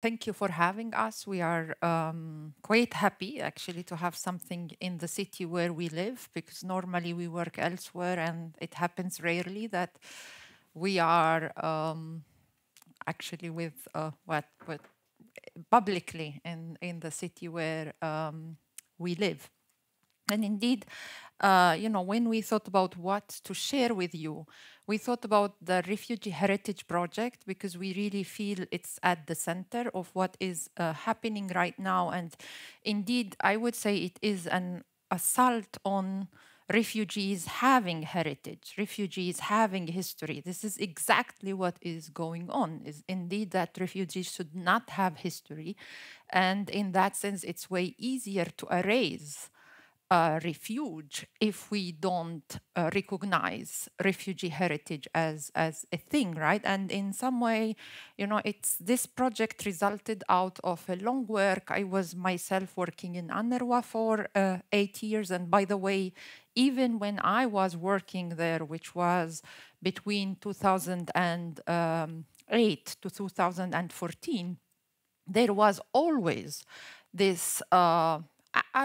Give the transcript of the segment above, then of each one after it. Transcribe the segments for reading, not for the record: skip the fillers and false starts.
Thank you for having us. We are quite happy actually to have something in the city where we live, because normally we work elsewhere and it happens rarely that we are actually with what publicly in the city where we live. And indeed, when we thought about what to share with you, we thought about the Refugee Heritage Project because we really feel it's at the center of what is happening right now. And indeed, I would say it is an assault on refugees having heritage, refugees having history. This is exactly what is going on, is indeed that refugees should not have history. And in that sense, it's way easier to erase refuge if we don't recognize refugee heritage as a thing, right? And in some way, it's this project resulted out of a long work. I was myself working in UNRWA for 8 years, and by the way, even when I was working there, which was between 2008 to 2014, there was always this, I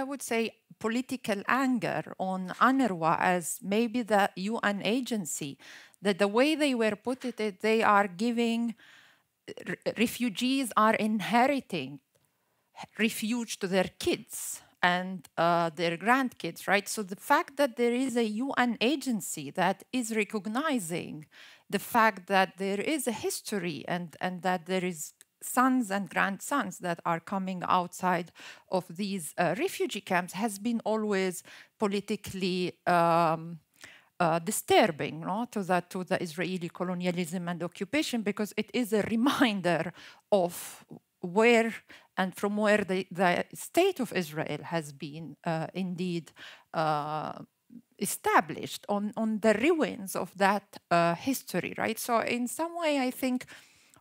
would say, political anger on UNRWA as maybe the UN agency, that the way they were put it, they are giving, refugees are inheriting refuge to their kids and their grandkids, right? So the fact that there is a UN agency that is recognizing the fact that there is a history and that there is sons and grandsons that are coming outside of these refugee camps has been always politically disturbing, no, to the Israeli colonialism and occupation, because it is a reminder of where and from where the state of Israel has been indeed established on the ruins of that history, right? So in some way, I think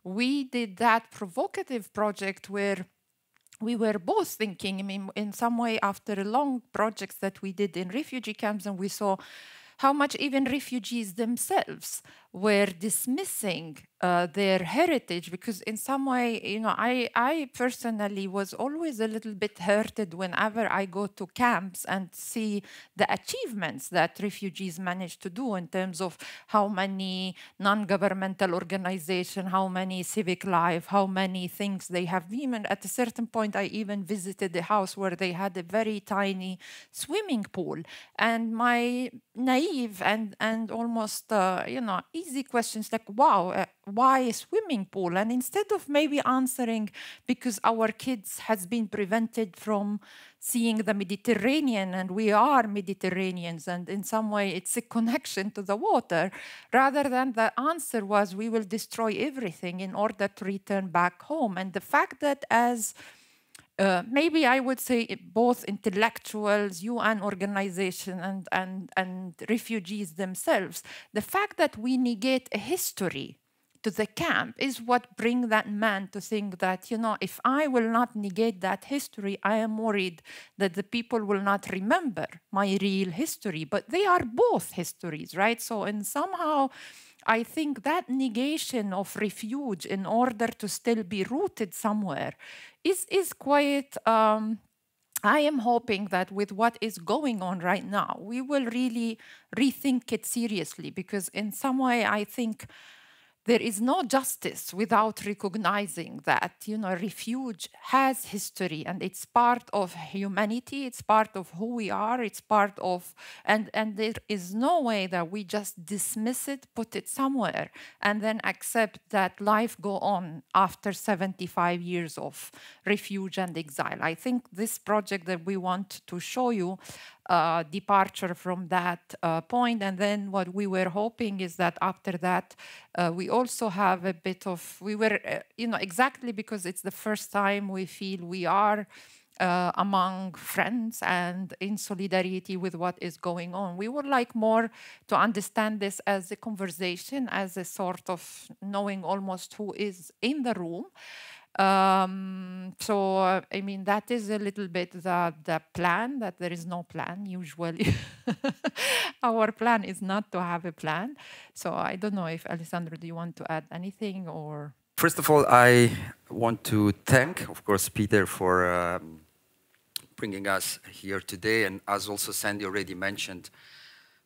we did that provocative project where we were both thinking, I mean, in some way, after long projects that we did in refugee camps, and we saw how much even refugees themselves were dismissing their heritage, because in some way, I personally was always a little bit hurted whenever I go to camps and see the achievements that refugees manage to do in terms of how many non-governmental organizations, how many civic life, how many things they have been. And at a certain point, I even visited a house where they had a very tiny swimming pool. And my naive and almost, easy questions like, wow, why a swimming pool? And instead of maybe answering because our kids has been prevented from seeing the Mediterranean and we are Mediterraneans and in some way it's a connection to the water, rather than the answer was we will destroy everything in order to return back home. And the fact that as maybe I would say both intellectuals, UN organization, and refugees themselves, the fact that we negate a history to the camp is what brings that man to think that, if I will not negate that history, I am worried that the people will not remember my real history. But they are both histories, right? So, and somehow, I think that negation of refuge in order to still be rooted somewhere is quite. I am hoping that with what is going on right now, we will really rethink it seriously, because in some way, I think there is no justice without recognizing that, refuge has history and it's part of humanity, it's part of who we are, it's part of, and there is no way that we just dismiss it, put it somewhere, and then accept that life go on after 75 years of refuge and exile. I think this project that we want to show you departure from that point. And then what we were hoping is that after that, we also have a bit of, we were, exactly because it's the first time we feel we are among friends and in solidarity with what is going on. We would like more to understand this as a conversation, as a sort of knowing almost who is in the room. I mean, that is a little bit the plan, that there is no plan usually. Our plan is not to have a plan. So I don't know if Alessandro, do you want to add anything or? First of all, I want to thank, of course, Peter for bringing us here today. And as also Sandy already mentioned,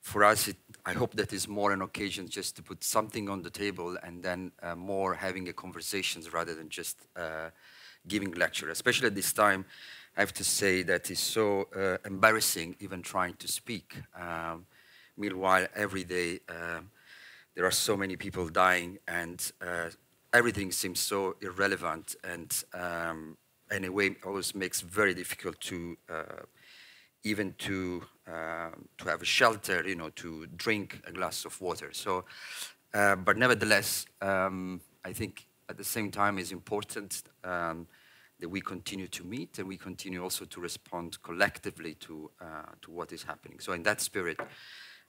for us, I hope that is more an occasion just to put something on the table and then more having a conversations rather than just giving lecture. Especially at this time, I have to say that it's so embarrassing even trying to speak. Meanwhile, every day there are so many people dying and everything seems so irrelevant and in a way always makes very difficult to even to have a shelter, you know, to drink a glass of water. So, but nevertheless, I think at the same time it's important that we continue to meet and we continue also to respond collectively to what is happening. So in that spirit,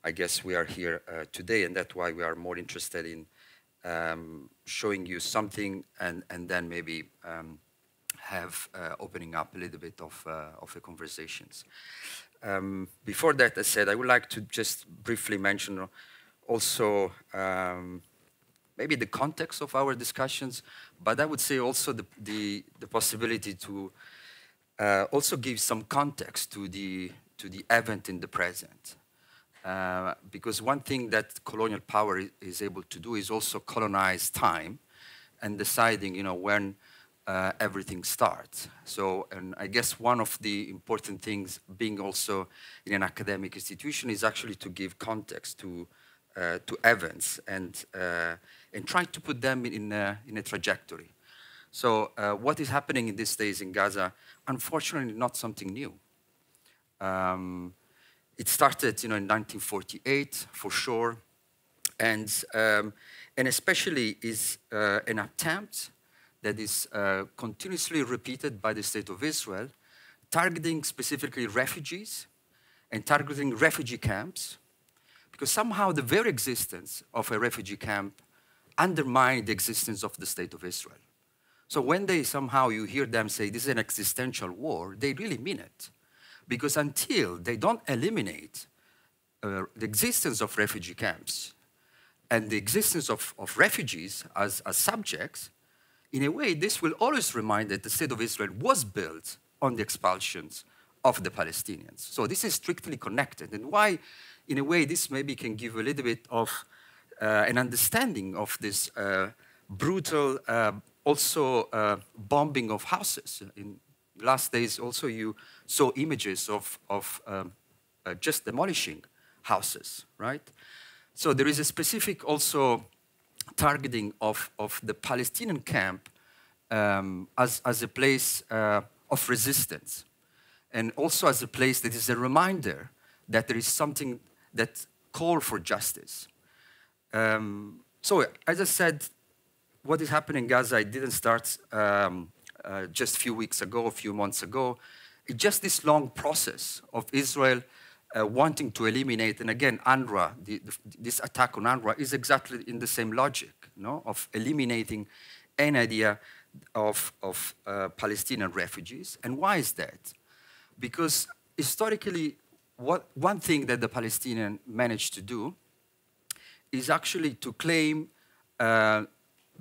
I guess we are here today, and that's why we are more interested in showing you something and then maybe have opening up a little bit of the conversations. Before that, I said I would like to just briefly mention also maybe the context of our discussions, but I would say also the possibility to also give some context to the event in the present. Because one thing that colonial power is able to do is also colonize time and deciding, you know, when everything starts. So, and I guess one of the important things being also in an academic institution is actually to give context to events and try to put them in a trajectory. So what is happening in these days in Gaza, unfortunately not something new. It started, you know, in 1948 for sure, and especially is an attempt that is continuously repeated by the State of Israel, targeting specifically refugees and targeting refugee camps, because somehow the very existence of a refugee camp undermined the existence of the State of Israel. So when they somehow, you hear them say this is an existential war, they really mean it. Because until they don't eliminate the existence of refugee camps and the existence of refugees as subjects, in a way, this will always remind that the State of Israel was built on the expulsions of the Palestinians. So this is strictly connected. And why, in a way, this maybe can give a little bit of an understanding of this brutal, also bombing of houses. In last days, also you saw images of just demolishing houses, right? So there is a specific also targeting of the Palestinian camp as a place of resistance, and also as a place that is a reminder that there is something that calls for justice. So as I said, what is happening in Gaza, it didn't start just a few weeks ago, a few months ago. It's just this long process of Israel wanting to eliminate, and again, UNRWA, this attack on UNRWA is exactly in the same logic, you know, of eliminating any idea of Palestinian refugees. And why is that? Because historically, one thing that the Palestinians managed to do is actually to claim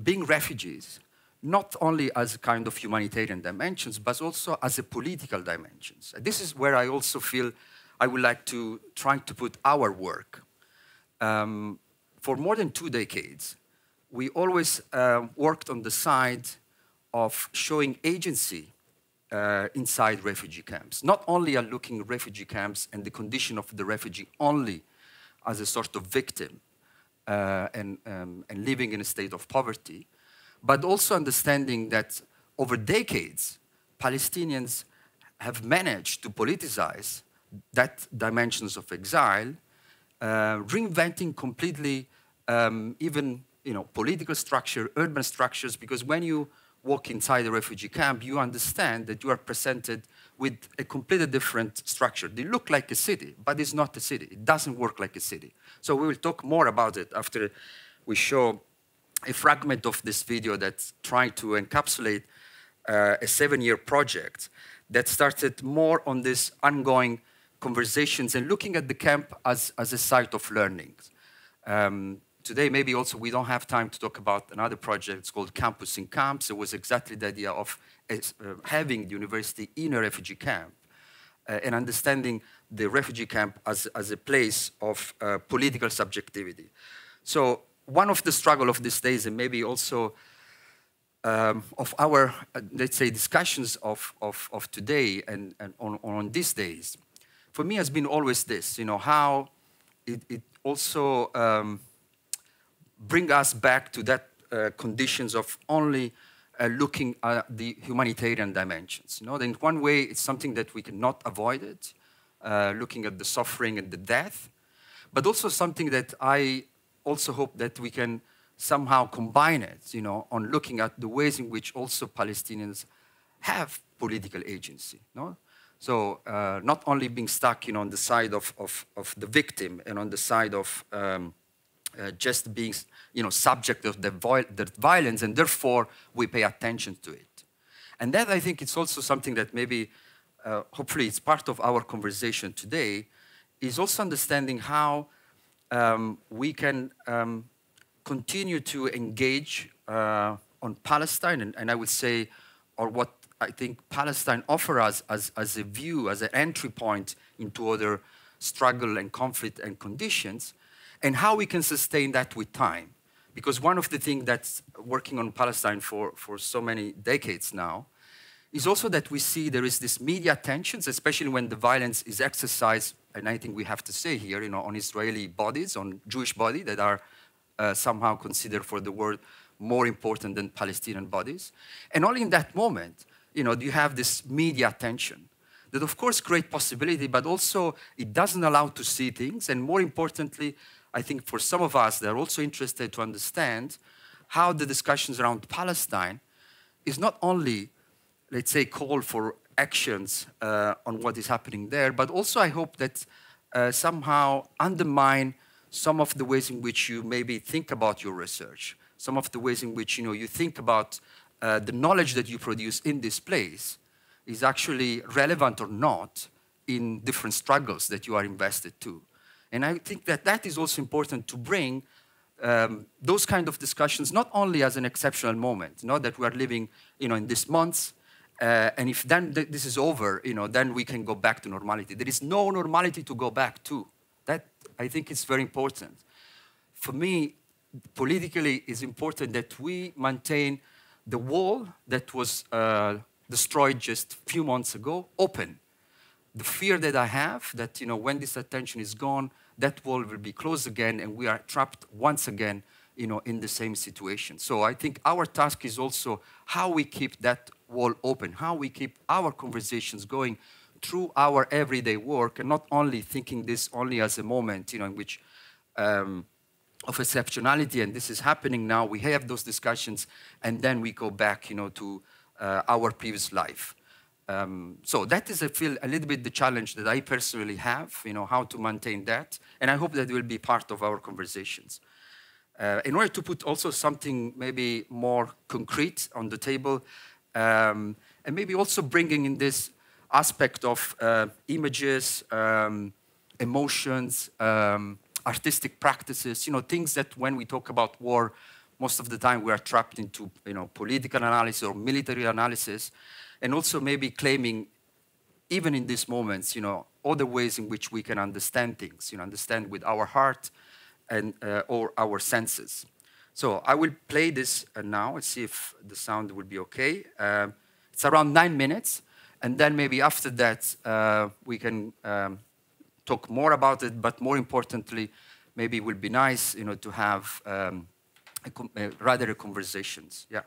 being refugees, not only as a kind of humanitarian dimensions, but also as a political dimensions. This is where I also feel I would like to try to put our work. For more than 2 decades, we always worked on the side of showing agency inside refugee camps. Not only at looking at refugee camps and the condition of the refugee only as a sort of victim and living in a state of poverty, but also understanding that over decades, Palestinians have managed to politicize that dimensions of exile, reinventing completely even, you know, political structure, urban structures, because when you walk inside a refugee camp, you understand that you are presented with a completely different structure. They look like a city, but it's not a city. It doesn't work like a city. So we will talk more about it after we show a fragment of this video that's trying to encapsulate a 7-year project that started more on this ongoing conversations and looking at the camp as a site of learning. today, maybe also we don't have time to talk about another project. It's called Campus in Camps. It was exactly the idea of having the university in a refugee camp and understanding the refugee camp as a place of political subjectivity. So one of the struggle of these days, and maybe also of our, let's say, discussions of today and on these days, for me has been always this, how it also bring us back to that conditions of only looking at the humanitarian dimensions. In one way, it's something that we cannot avoid it, looking at the suffering and the death, but also something that I also hope that we can somehow combine it, on looking at the ways in which also Palestinians have political agency. So not only being stuck, on the side of the victim and on the side of just being, subject of the violence, and therefore we pay attention to it. And that, I think, it's also something that maybe, hopefully, it's part of our conversation today, is also understanding how we can continue to engage on Palestine, and I would say, or what I think Palestine offers us as a view, as an entry point into other struggle and conflict and conditions, and how we can sustain that with time. Because one of the things that's working on Palestine for so many decades now is also that we see there is this media tensions, especially when the violence is exercised, and I think we have to say here, on Israeli bodies, on Jewish bodies that are somehow considered for the world more important than Palestinian bodies. And only in that moment, you have this media attention that, of course, create possibility, but also it doesn't allow to see things. And more importantly, I think for some of us, they're also interested to understand how the discussions around Palestine is not only, let's say, call for actions on what is happening there, but also I hope that somehow undermine some of the ways in which you maybe think about your research, some of the ways in which you think about the knowledge that you produce in this place is actually relevant or not in different struggles that you are invested to. And I think that that is also important to bring those kind of discussions, not only as an exceptional moment, that we are living in these months, and if then this is over, then we can go back to normality. There is no normality to go back to. That, I think, is very important. For me, politically, it's important that we maintain the wall that was destroyed just a few months ago open. The fear that I have that, when this attention is gone, that wall will be closed again, and we are trapped once again, in the same situation. So I think our task is also how we keep that wall open, how we keep our conversations going through our everyday work, and not only thinking this only as a moment, in which of exceptionality, and this is happening now. We have those discussions, and then we go back, to our previous life. So that is, I feel, a little bit the challenge that I personally have, how to maintain that, and I hope that will be part of our conversations. In order to put also something maybe more concrete on the table, and maybe also bringing in this aspect of images, emotions, artistic practices, things that when we talk about war, most of the time we are trapped into, political analysis or military analysis, and also maybe claiming, even in these moments, other ways in which we can understand things, understand with our heart and or our senses. So I will play this now and see if the sound will be okay. It's around 9 minutes, and then maybe after that we can talk more about it, but more importantly, maybe it will be nice, to have rather conversations. Yeah.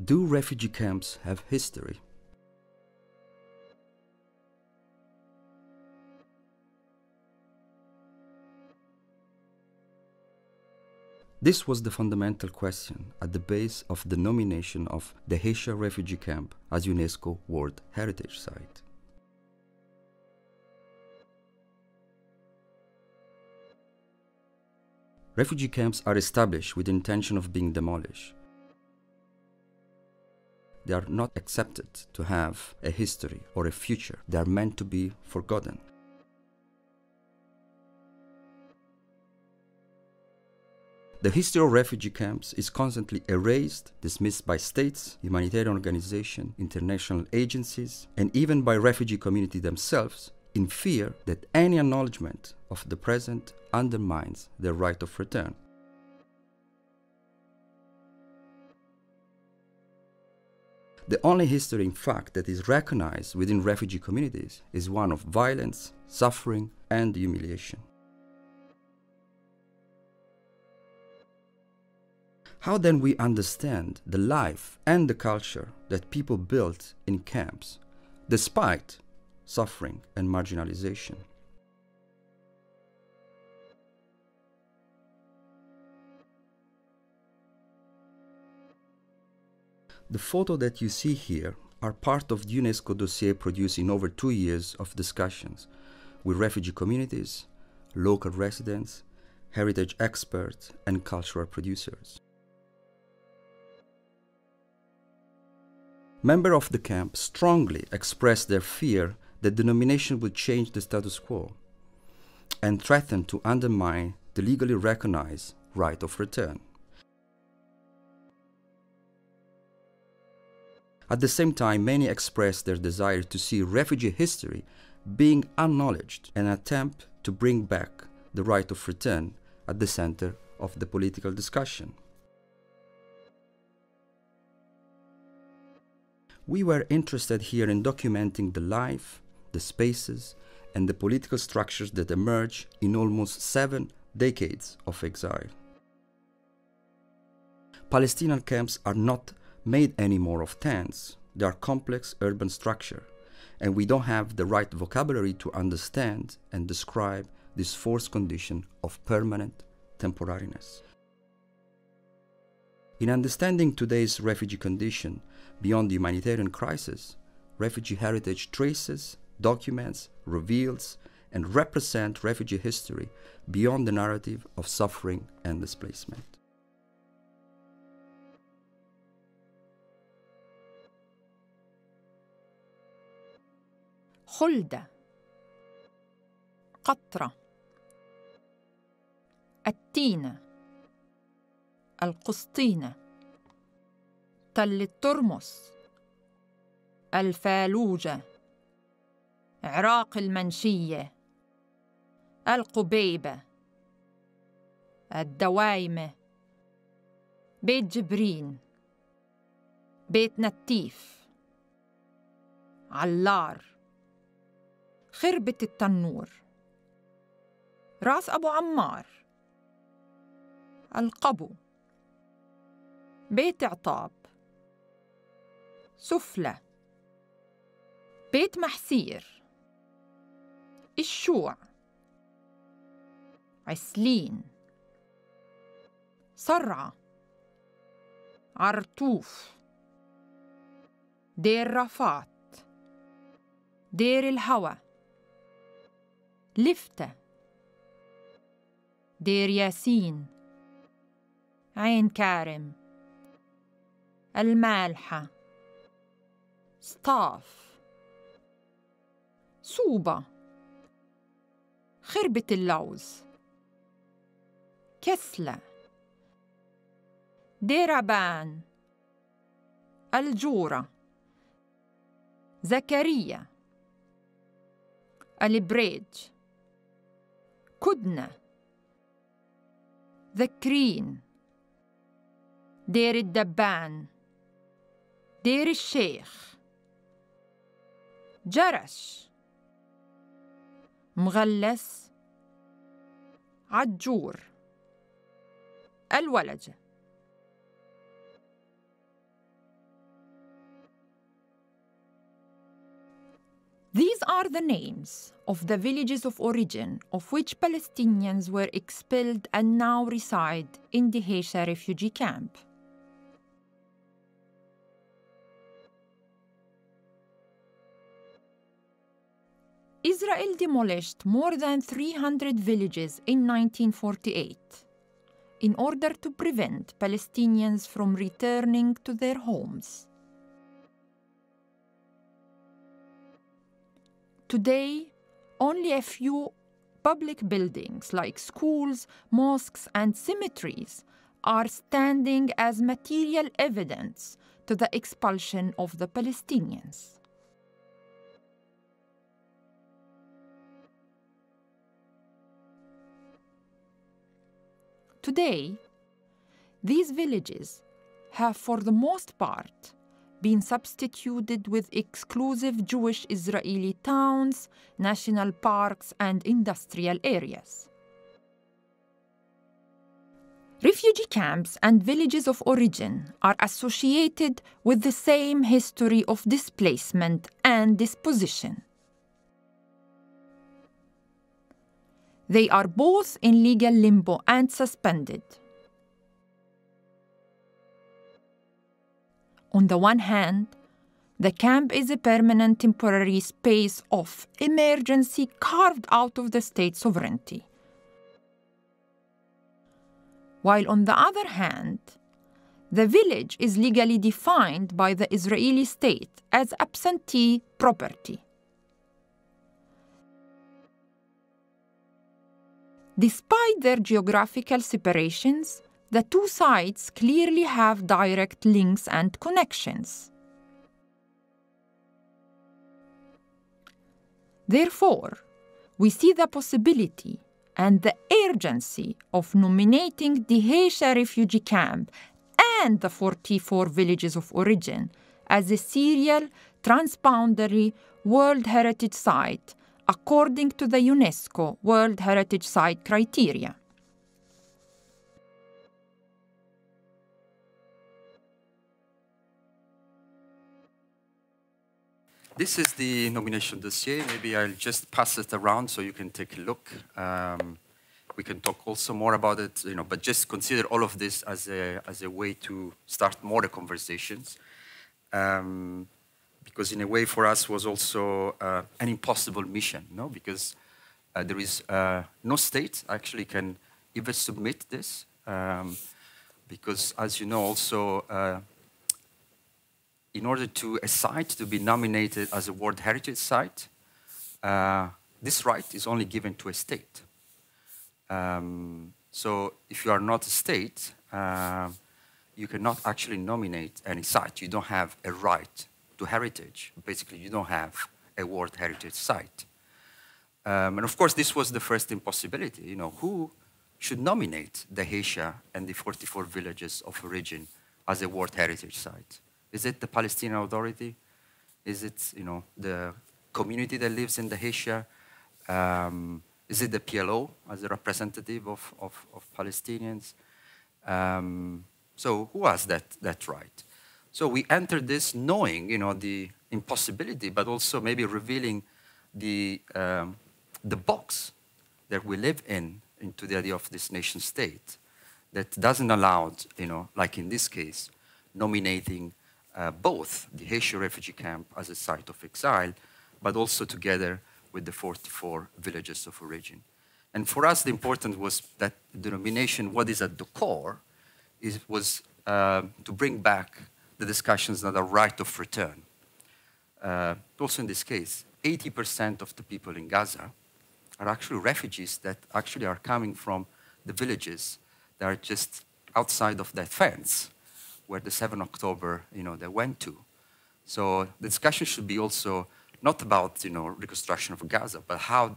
Do refugee camps have history? This was the fundamental question at the base of the nomination of the Dheisheh refugee camp as UNESCO World Heritage Site. Refugee camps are established with the intention of being demolished. They are not accepted to have a history or a future. They are meant to be forgotten. The history of refugee camps is constantly erased, dismissed by states, humanitarian organizations, international agencies, and even by refugee community themselves, in fear that any acknowledgement of the present undermines their right of return. The only history, in fact, that is recognized within refugee communities is one of violence, suffering, and humiliation. How then we understand the life and the culture that people built in camps, despite suffering and marginalization? The photo that you see here are part of the UNESCO dossier produced in over 2 years of discussions with refugee communities, local residents, heritage experts, and cultural producers. Members of the camp strongly expressed their fear that the nomination would change the status quo and threaten to undermine the legally recognized right of return. At the same time, many expressed their desire to see refugee history being acknowledged and attempt to bring back the right of return at the center of the political discussion. We were interested here in documenting the life, the spaces, and the political structures that emerge in almost 7 decades of exile. Palestinian camps are not made anymore of tents. They are complex urban structure, and we don't have the right vocabulary to understand and describe this forced condition of permanent temporariness. In understanding today's refugee condition beyond the humanitarian crisis, refugee heritage traces, documents, reveals, and represent refugee history beyond the narrative of suffering and displacement. خلدة، قطرة، التينة، القسطينة، تل الترمس، الفالوجة، عراق المنشية، القبيبة، الدوايمة، بيت جبرين، بيت نتيف، علار، خربة التنور، راس أبو عمار، القبو، بيت عطاب، سفلة، بيت محسير، الشوع، عسلين، صرعة، عرطوف، دير رفات، دير الهوى، لفتة، دير ياسين، عين كارم، المالحة، سطاف، صوبة، خربة اللوز، كسلة، ديربان، الجورة، زكريا، البريج، كدنة، ذكرين، دير الدبان، دير الشيخ، جرش، مغلس، عجور، الولجة. are the names of the villages of origin of which Palestinians were expelled and now reside in the Heysha refugee camp. Israel demolished more than 300 villages in 1948 in order to prevent Palestinians from returning to their homes. Today, only a few public buildings like schools, mosques, and cemeteries are standing as material evidence to the expulsion of the Palestinians. Today, these villages have for the most part been substituted with exclusive Jewish Israeli towns, national parks, and industrial areas. Refugee camps and villages of origin are associated with the same history of displacement and dispossession. They are both in legal limbo and suspended. On the one hand, the camp is a permanent temporary space of emergency carved out of the state sovereignty. While on the other hand, the village is legally defined by the Israeli state as absentee property. Despite their geographical separations, the two sites clearly have direct links and connections. Therefore, we see the possibility and the urgency of nominating the Heysha refugee camp and the 44 villages of origin as a serial transboundary World Heritage Site according to the UNESCO World Heritage Site criteria. This is the nomination dossier. Maybe I'll just pass it around so you can take a look. We can talk also more about it, but just consider all of this as a way to start more conversations. Because in a way for us was also an impossible mission, because there is no state actually can even submit this, because as you know also, in order to a site to be nominated as a World Heritage Site, this right is only given to a state. So if you are not a state, you cannot actually nominate any site. You don't have a right to heritage. Basically, you don't have a World Heritage Site. And of course, this was the first impossibility. Who should nominate the Heysha and the 44 villages of origin as a World Heritage Site? Is it the Palestinian Authority? Is it, the community that lives in the Heysha? Is it the PLO as a representative of Palestinians? So who has that right? So we entered this knowing, the impossibility, but also maybe revealing the box that we live into the idea of this nation state that doesn't allow, like in this case, nominating both the Heysha refugee camp as a site of exile, but also together with the 44 villages of origin. And for us, the important was that the nomination, what is at the core, was to bring back the discussions on the right of return. Also in this case, 80% of the people in Gaza are actually refugees that actually are coming from the villages that are just outside of that fence where the 7th October, they went to. So the discussion should be also not about, reconstruction of Gaza, but how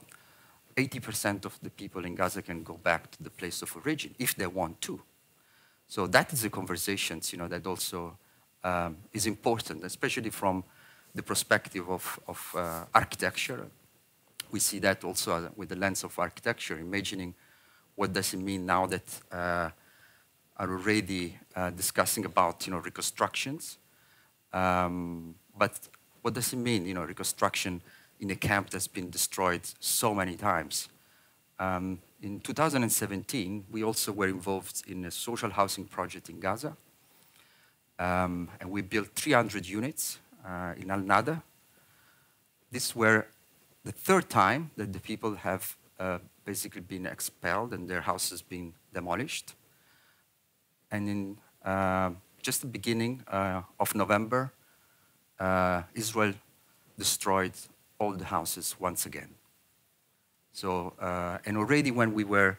80% of the people in Gaza can go back to the place of origin if they want to. So that is a conversation, that also is important, especially from the perspective of architecture. We see that also with the lens of architecture, imagining what does it mean now that are already discussing about reconstructions. But what does it mean, reconstruction in a camp that's been destroyed so many times. In 2017, we also were involved in a social housing project in Gaza. And we built 300 units in Al Nada. This were the third time that the people have basically been expelled and their houses been demolished. And in just the beginning of November, Israel destroyed all the houses once again. So, and already when we were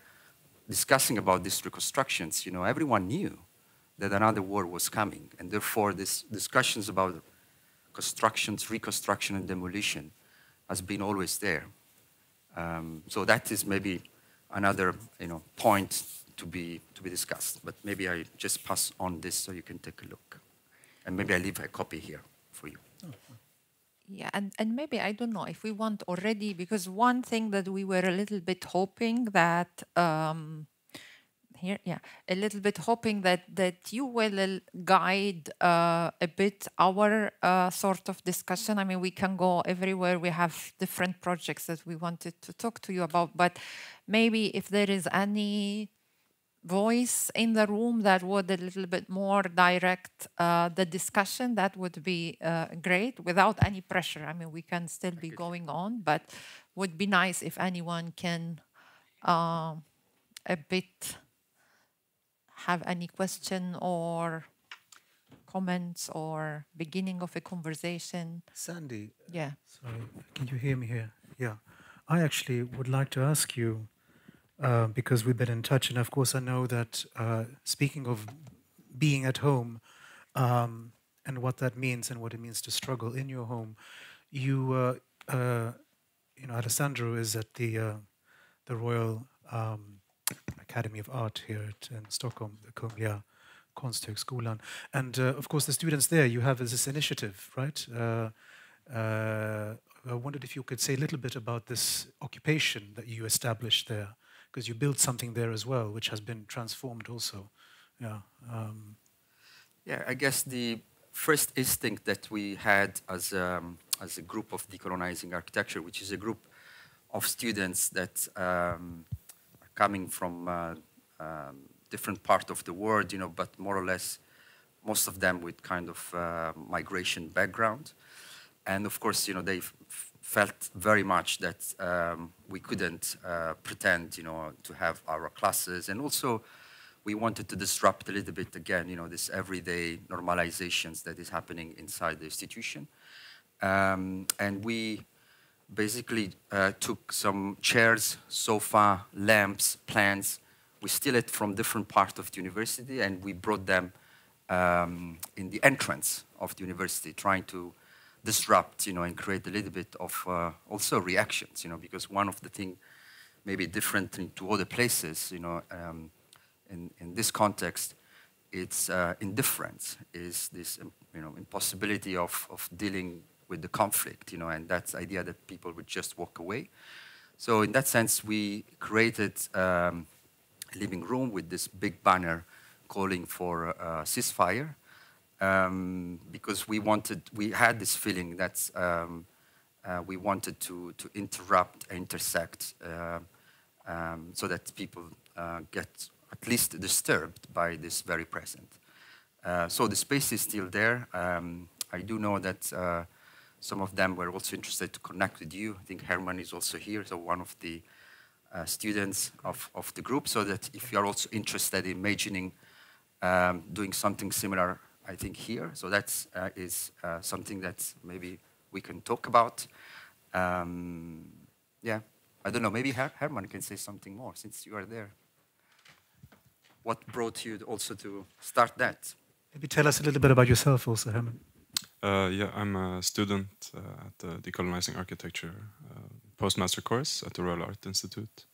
discussing about these reconstructions, everyone knew that another war was coming, and therefore these discussions about constructions, reconstruction, and demolition has been always there. So that is maybe another point to be discussed. But maybe I just pass on this so you can take a look, and maybe I leave a copy here for you. Yeah, and maybe, I don't know if we want already, because one thing that we were a little bit hoping that that you will guide a bit our sort of discussion. I mean, we can go everywhere. We have different projects that we wanted to talk to you about, but maybe if there is any voice in the room that would a little bit more direct the discussion, that would be great, without any pressure. I mean, we can still be going on, but would be nice if anyone can a bit have any question or comments or beginning of a conversation. Sandy. Yeah. Sorry, can you hear me here? Yeah. I actually would like to ask you, because we've been in touch, and of course I know that speaking of being at home and what that means and what it means to struggle in your home, you Alessandro is at the Royal Academy of Art here in Stockholm, the Kungliga Konsthögskolan, and of course the students there, you have this initiative, right? I wondered if you could say a little bit about this occupation that you established there, because you built something there as well, which has been transformed also. Yeah. Yeah, I guess the first instinct that we had as a group of Decolonizing Architecture, which is a group of students that are coming from different parts of the world, but more or less, most of them with kind of migration background. And of course, they felt very much that we couldn't pretend, to have our classes. And also, we wanted to disrupt a little bit again, this everyday normalizations that is happening inside the institution. And we basically took some chairs, sofa, lamps, plants. We steal it from different parts of the university, and we brought them in the entrance of the university, trying to disrupt, and create a little bit of also reactions, because one of the things maybe different to other places, in this context, it's indifference, is this, impossibility of dealing with the conflict, and that's the idea that people would just walk away. So in that sense, we created a living room with this big banner calling for a ceasefire, because we had this feeling that we wanted to interrupt, intersect, so that people get at least disturbed by this very present. So the space is still there. I do know that some of them were also interested to connect with you. I think Herman is also here, so one of the students of the group, so that if you are also interested in imagining doing something similar, I think here, so that is something that maybe we can talk about. Yeah, I don't know, maybe Herman can say something more since you are there. What brought you also to start that? Maybe tell us a little bit about yourself also, Herman. Yeah, I'm a student at the Decolonizing Architecture postmaster course at the Royal Art Institute.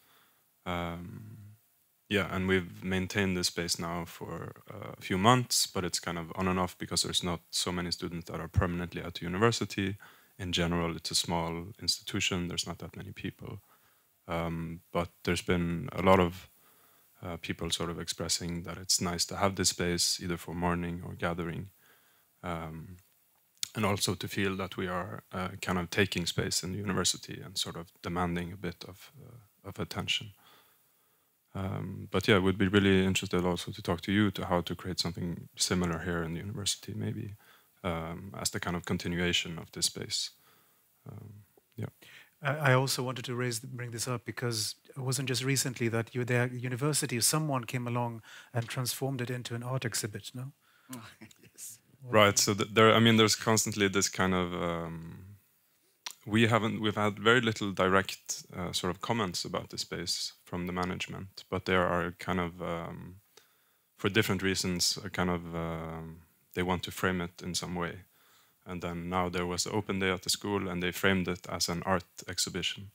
Yeah, and we've maintained this space now for a few months, but it's kind of on and off because there's not so many students that are permanently at the university. In general, it's a small institution, there's not that many people. But there's been a lot of people sort of expressing that it's nice to have this space, either for morning or gathering. and also to feel that we are kind of taking space in the university and sort of demanding a bit of attention. But yeah, would be really interested also to talk to you to how to create something similar here in the university, maybe as the kind of continuation of this space. Yeah. I also wanted to bring this up because it wasn't just recently that you there university, someone came along and transformed it into an art exhibit, no? Yes. Right. So there, I mean, there's constantly this kind of we've had very little direct sort of comments about the space from the management, but there are kind of for different reasons, kind of they want to frame it in some way. And then now there was an open day at the school, and they framed it as an art exhibition,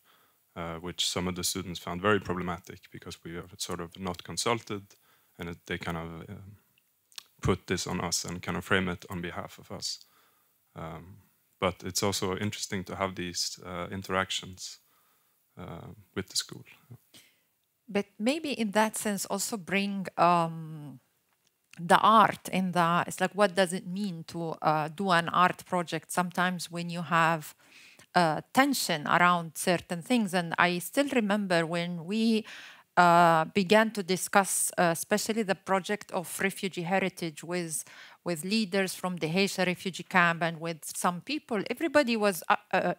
which some of the students found very problematic because we have sort of not consulted, and they kind of put this on us and kind of frame it on behalf of us. But it's also interesting to have these interactions with the school. But maybe in that sense also bring the art in the, it's like, what does it mean to do an art project sometimes when you have tension around certain things. And I still remember when we began to discuss especially the project of refugee heritage with leaders from the Haitian refugee camp and with some people, everybody was,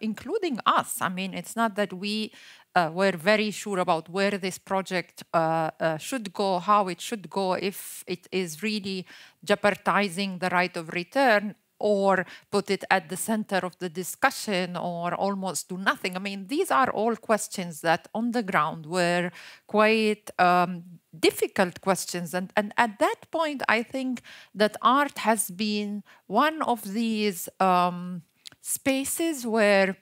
including us. I mean, it's not that we were very sure about where this project should go, how it should go, if it is really jeopardizing the right of return, or put it at the center of the discussion, or almost do nothing. I mean, these are all questions that on the ground were quite difficult questions. And at that point, I think that art has been one of these spaces where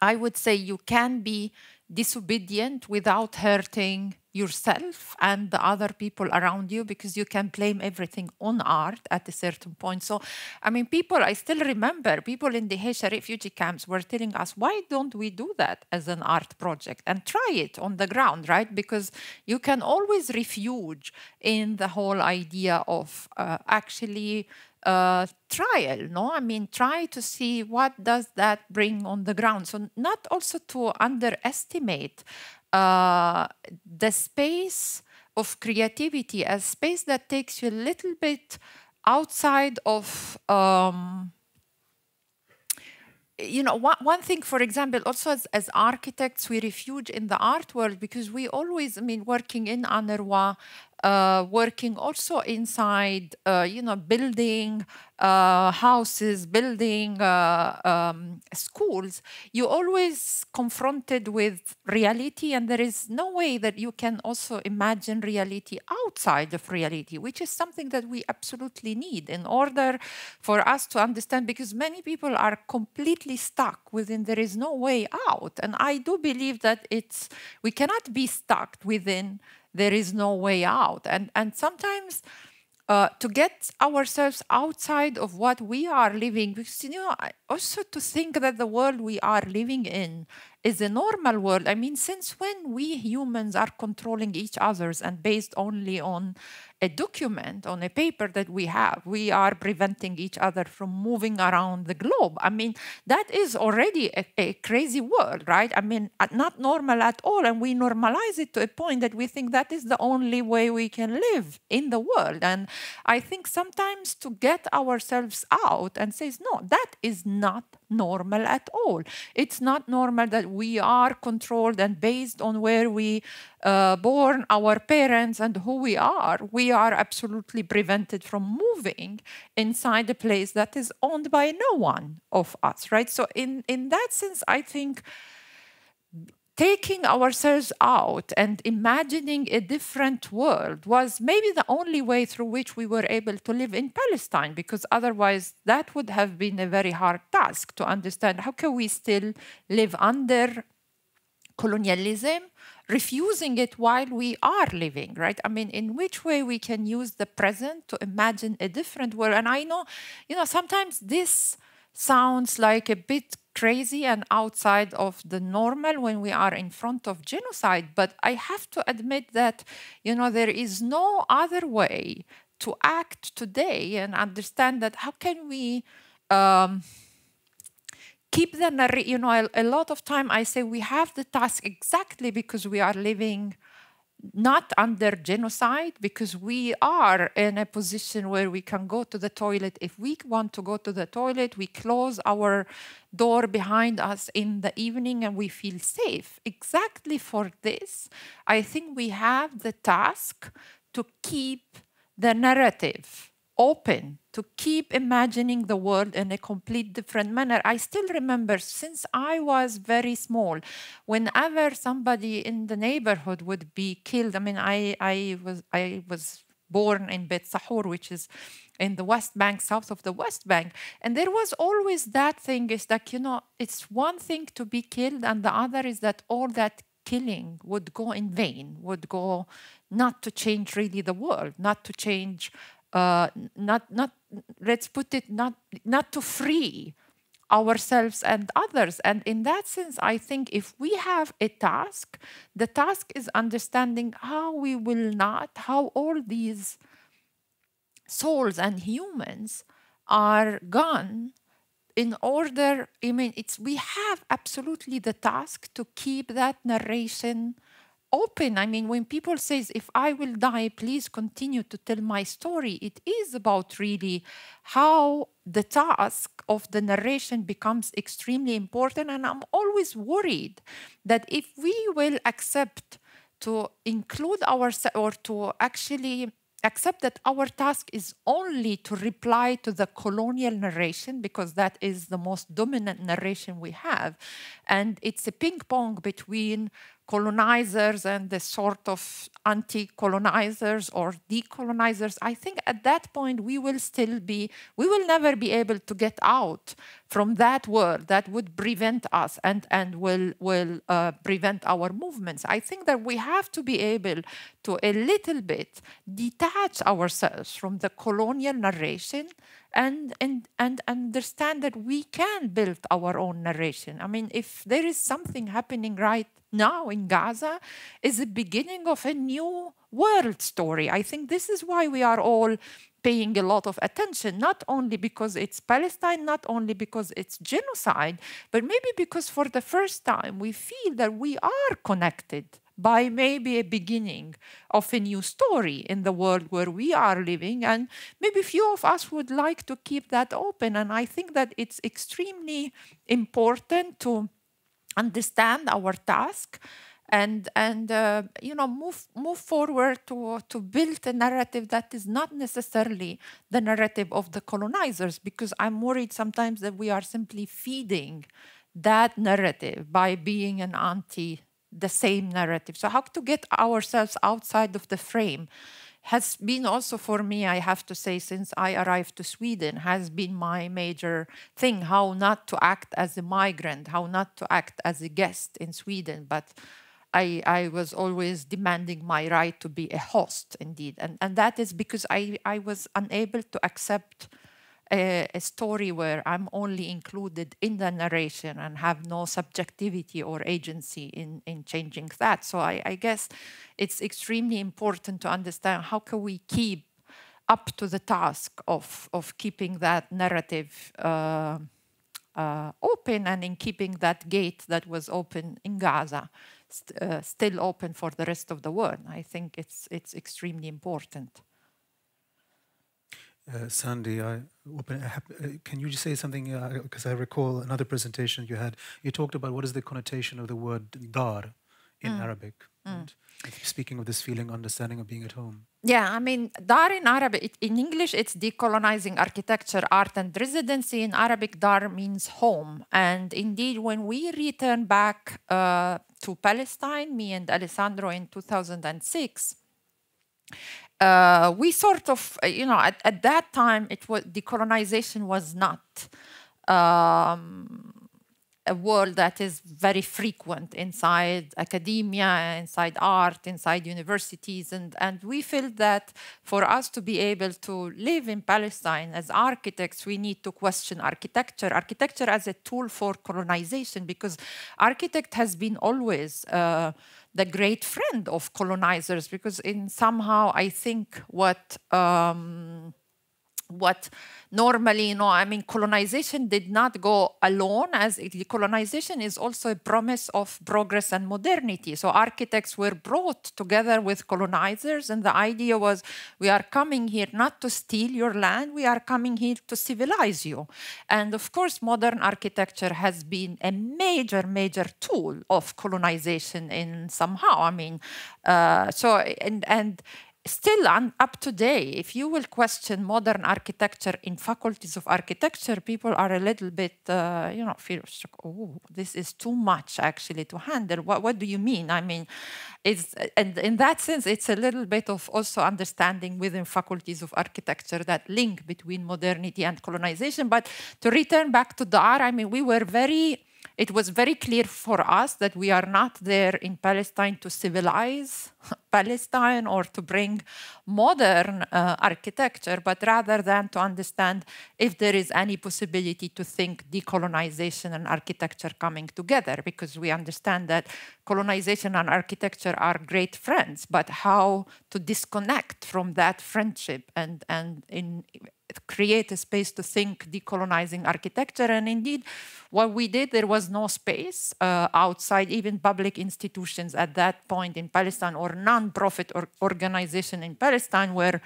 I would say you can be disobedient without hurting yourself and the other people around you, because you can blame everything on art at a certain point. So, I mean, I still remember people in the Haitian refugee camps were telling us, why don't we do that as an art project and try it on the ground, right? Because you can always refuge in the whole idea of actually trial, no? I mean, try to see what does that bring on the ground. So not also to underestimate the space of creativity as space that takes you a little bit outside of you know, one thing, for example, also as architects, we refuge in the art world because we always, I mean, working in UNRWA, working also inside, you know, building houses, building schools, you always confronted with reality, and there is no way that you can also imagine reality outside of reality, which is something that we absolutely need in order for us to understand, because many people are completely stuck within there is no way out. And I do believe that we cannot be stuck within there is no way out. And sometimes to get ourselves outside of what we are living, because, you know, also to think that the world we are living in is a normal world. I mean, since when we humans are controlling each other's and based only on a document, on a paper that we have, we are preventing each other from moving around the globe. I mean, that is already a crazy world, right? I mean, not normal at all. And we normalize it to a point that we think that is the only way we can live in the world. And I think sometimes to get ourselves out and say, no, that is not normal at all. It's not normal that we are controlled and based on where we born, our parents, and who we are absolutely prevented from moving inside a place that is owned by no one of us, right? So in that sense, I think taking ourselves out and imagining a different world was maybe the only way through which we were able to live in Palestine, because otherwise that would have been a very hard task to understand. How can we still live under colonialism, refusing it while we are living, right? I mean, in which way we can use the present to imagine a different world? And I know, you know, sometimes this sounds like a bit crazy and outside of the normal when we are in front of genocide, but I have to admit that, you know, there is no other way to act today and understand that how can we keep the narrative. You know, a lot of time I say we have the task exactly because we are living not under genocide, because we are in a position where we can go to the toilet. If we want to go to the toilet, we close our door behind us in the evening and we feel safe. Exactly for this, I think we have the task to keep the narrative open, to keep imagining the world in a complete different manner. I still remember, since I was very small, whenever somebody in the neighborhood would be killed, I mean, I was born in Bet Sahur, which is in the West Bank, south of the West Bank. And there was always that thing, is that, you know, it's one thing to be killed, and the other is that all that killing would go in vain, would go not to change really the world, not to change let's put it, not to free ourselves and others. And in that sense, I think if we have a task, the task is understanding how we will not, how all these souls and humans are gone in order, I mean, we have absolutely the task to keep that narration open. I mean, when people say, if I will die, please continue to tell my story, it is about really how the task of the narration becomes extremely important. And I'm always worried that if we will accept to include ourselves, or to actually accept that our task is only to reply to the colonial narration, because that is the most dominant narration we have, and it's a ping pong between colonizers and the sort of anti-colonizers or decolonizers, I think at that point we will never be able to get out from that world that would prevent us and will prevent our movements. I think that we have to be able to a little bit detach ourselves from the colonial narration and understand that we can build our own narration. I mean, if there is something happening right now in Gaza, is the beginning of a new world story. I think this is why we are all paying a lot of attention, not only because it's Palestine, not only because it's genocide, but maybe because for the first time we feel that we are connected by maybe a beginning of a new story in the world where we are living. And maybe few of us would like to keep that open. And I think that it's extremely important to understand our task and you know, move forward to build a narrative that is not necessarily the narrative of the colonizers, because I'm worried sometimes that we are simply feeding that narrative by being an anti the same narrative. So how to get ourselves outside of the frame has been also for me, I have to say, since I arrived to Sweden, has been my major thing, how not to act as a migrant, how not to act as a guest in Sweden. But I was always demanding my right to be a host, indeed. And that is because I was unable to accept a story where I'm only included in the narration and have no subjectivity or agency in changing that. So I guess it's extremely important to understand how can we keep up to the task of keeping that narrative open, and in keeping that gate that was open in Gaza still open for the rest of the world. I think it's extremely important. Sandy, can you just say something? Because I recall another presentation you had. You talked about what is the connotation of the word dar in Arabic. And speaking of this feeling, understanding of being at home. Yeah, I mean, dar in Arabic, in English, it's decolonizing architecture, art, and residency. In Arabic, dar means home. And indeed, when we returned back to Palestine, me and Alessandro in 2006, we sort of, you know, at that time, decolonization was not a word that is very frequent inside academia, inside art, inside universities. And we felt that for us to be able to live in Palestine as architects, we need to question architecture as a tool for colonization, because architect has been always the great friend of colonizers, because in somehow I think what what normally, I mean, colonization did not go alone, as colonization is also a promise of progress and modernity. So architects were brought together with colonizers, and the idea was, we are coming here not to steal your land, we are coming here to civilize you. And of course, modern architecture has been a major, major tool of colonization in somehow. I mean, and still up to date, if you will question modern architecture in faculties of architecture, people are a little bit, feel, oh, this is too much actually to handle. What do you mean? I mean, and in that sense, it's a little bit of also understanding within faculties of architecture that link between modernity and colonization. But to return back to Dar, I mean, it was very clear for us that we are not there in Palestine to civilize Palestine or to bring modern architecture, but rather than to understand if there is any possibility to think decolonization and architecture coming together, because we understand that colonization and architecture are great friends, but how to disconnect from that friendship and create a space to think decolonizing architecture. And indeed, what we did, there was no space outside even public institutions at that point in Palestine, or non-profit organization in Palestine, where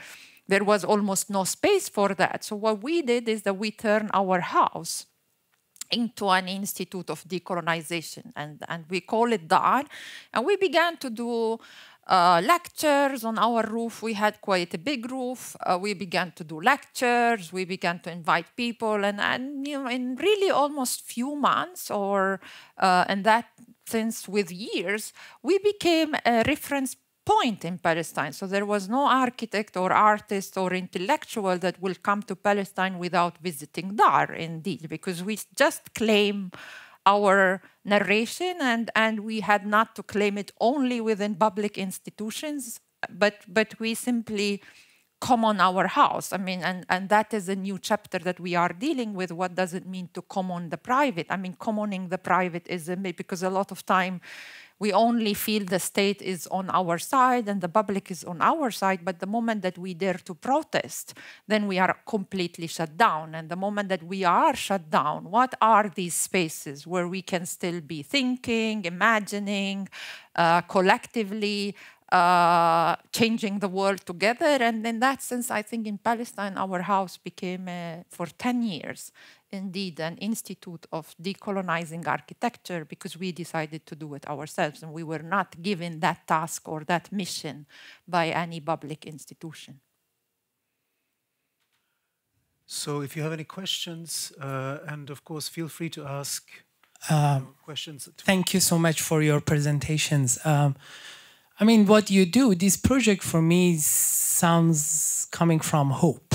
there was almost no space for that. So what we did is that we turned our house into an institute of decolonization, and we call it Dar. And we began to do lectures on our roof. We had quite a big roof. We began to do lectures. We began to invite people, and in really almost few months, or and that since with years, we became a reference point in Palestine. So there was no architect or artist or intellectual that will come to Palestine without visiting Dar, indeed, because we just claim our narration, and we had not to claim it only within public institutions, but we simply come on our house. I mean, and that is a new chapter that we are dealing with. What does it mean to come on the private? I mean, commoning the private is because a lot of time we only feel the state is on our side and the public is on our side, but the moment that we dare to protest, then we are completely shut down. And the moment that we are shut down, what are these spaces where we can still be thinking, imagining, collectively, changing the world together? And in that sense, I think in Palestine, our house became, for 10 years, indeed an institute of decolonizing architecture, because we decided to do it ourselves, and we were not given that task or that mission by any public institution. So if you have any questions, and of course, feel free to ask questions. Thank you so much for your presentations. I mean, what you do, this project for me sounds coming from hope.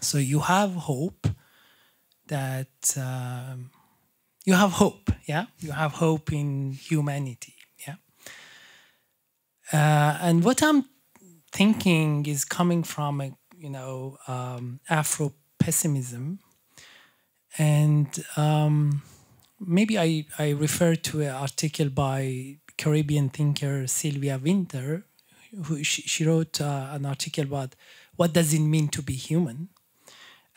So you have hope that you have hope, yeah? You have hope in humanity, yeah? And what I'm thinking is coming from a, Afro-pessimism. And maybe I refer to an article by Caribbean thinker Sylvia Wynter, who she wrote an article about what does it mean to be human.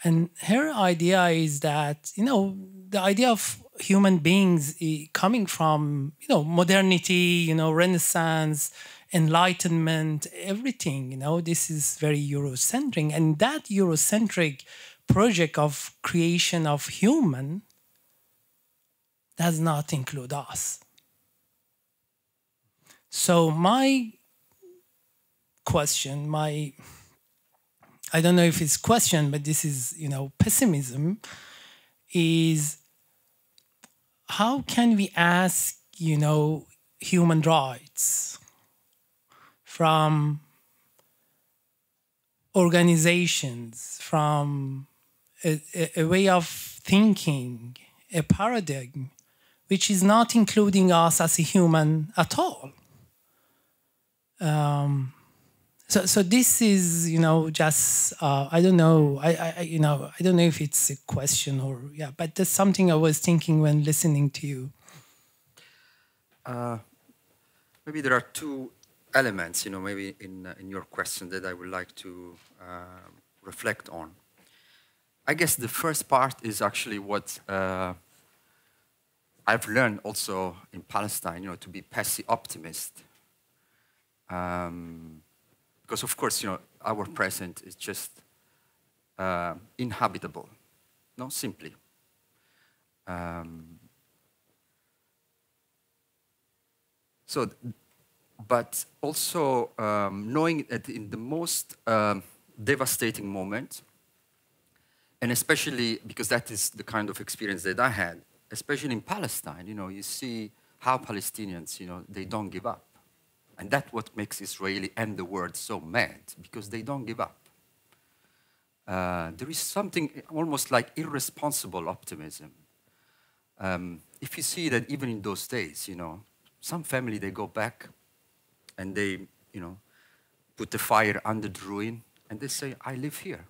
And her idea is that, the idea of human beings coming from, modernity, Renaissance, Enlightenment, everything, this is very Eurocentric. And that Eurocentric project of creation of human does not include us. So my question, I don't know if it's question, but this is, pessimism, is how can we ask, human rights from organizations, from a way of thinking, a paradigm, which is not including us as a human at all? So this is, just I don't know. I don't know if it's a question or but that's something I was thinking when listening to you. Maybe there are two elements, maybe in your question that I would like to reflect on. I guess the first part is actually what I've learned also in Palestine, to be passive optimist. Because of course, our present is just inhabitable, no, simply. But also knowing that in the most devastating moment, and especially because that is the kind of experience that I had, especially in Palestine, you see how Palestinians, they don't give up. And that's what makes Israeli and the world so mad, because they don't give up. There is something almost like irresponsible optimism. If you see that even in those days, some family, they go back and they, put the fire under the ruin and they say, I live here.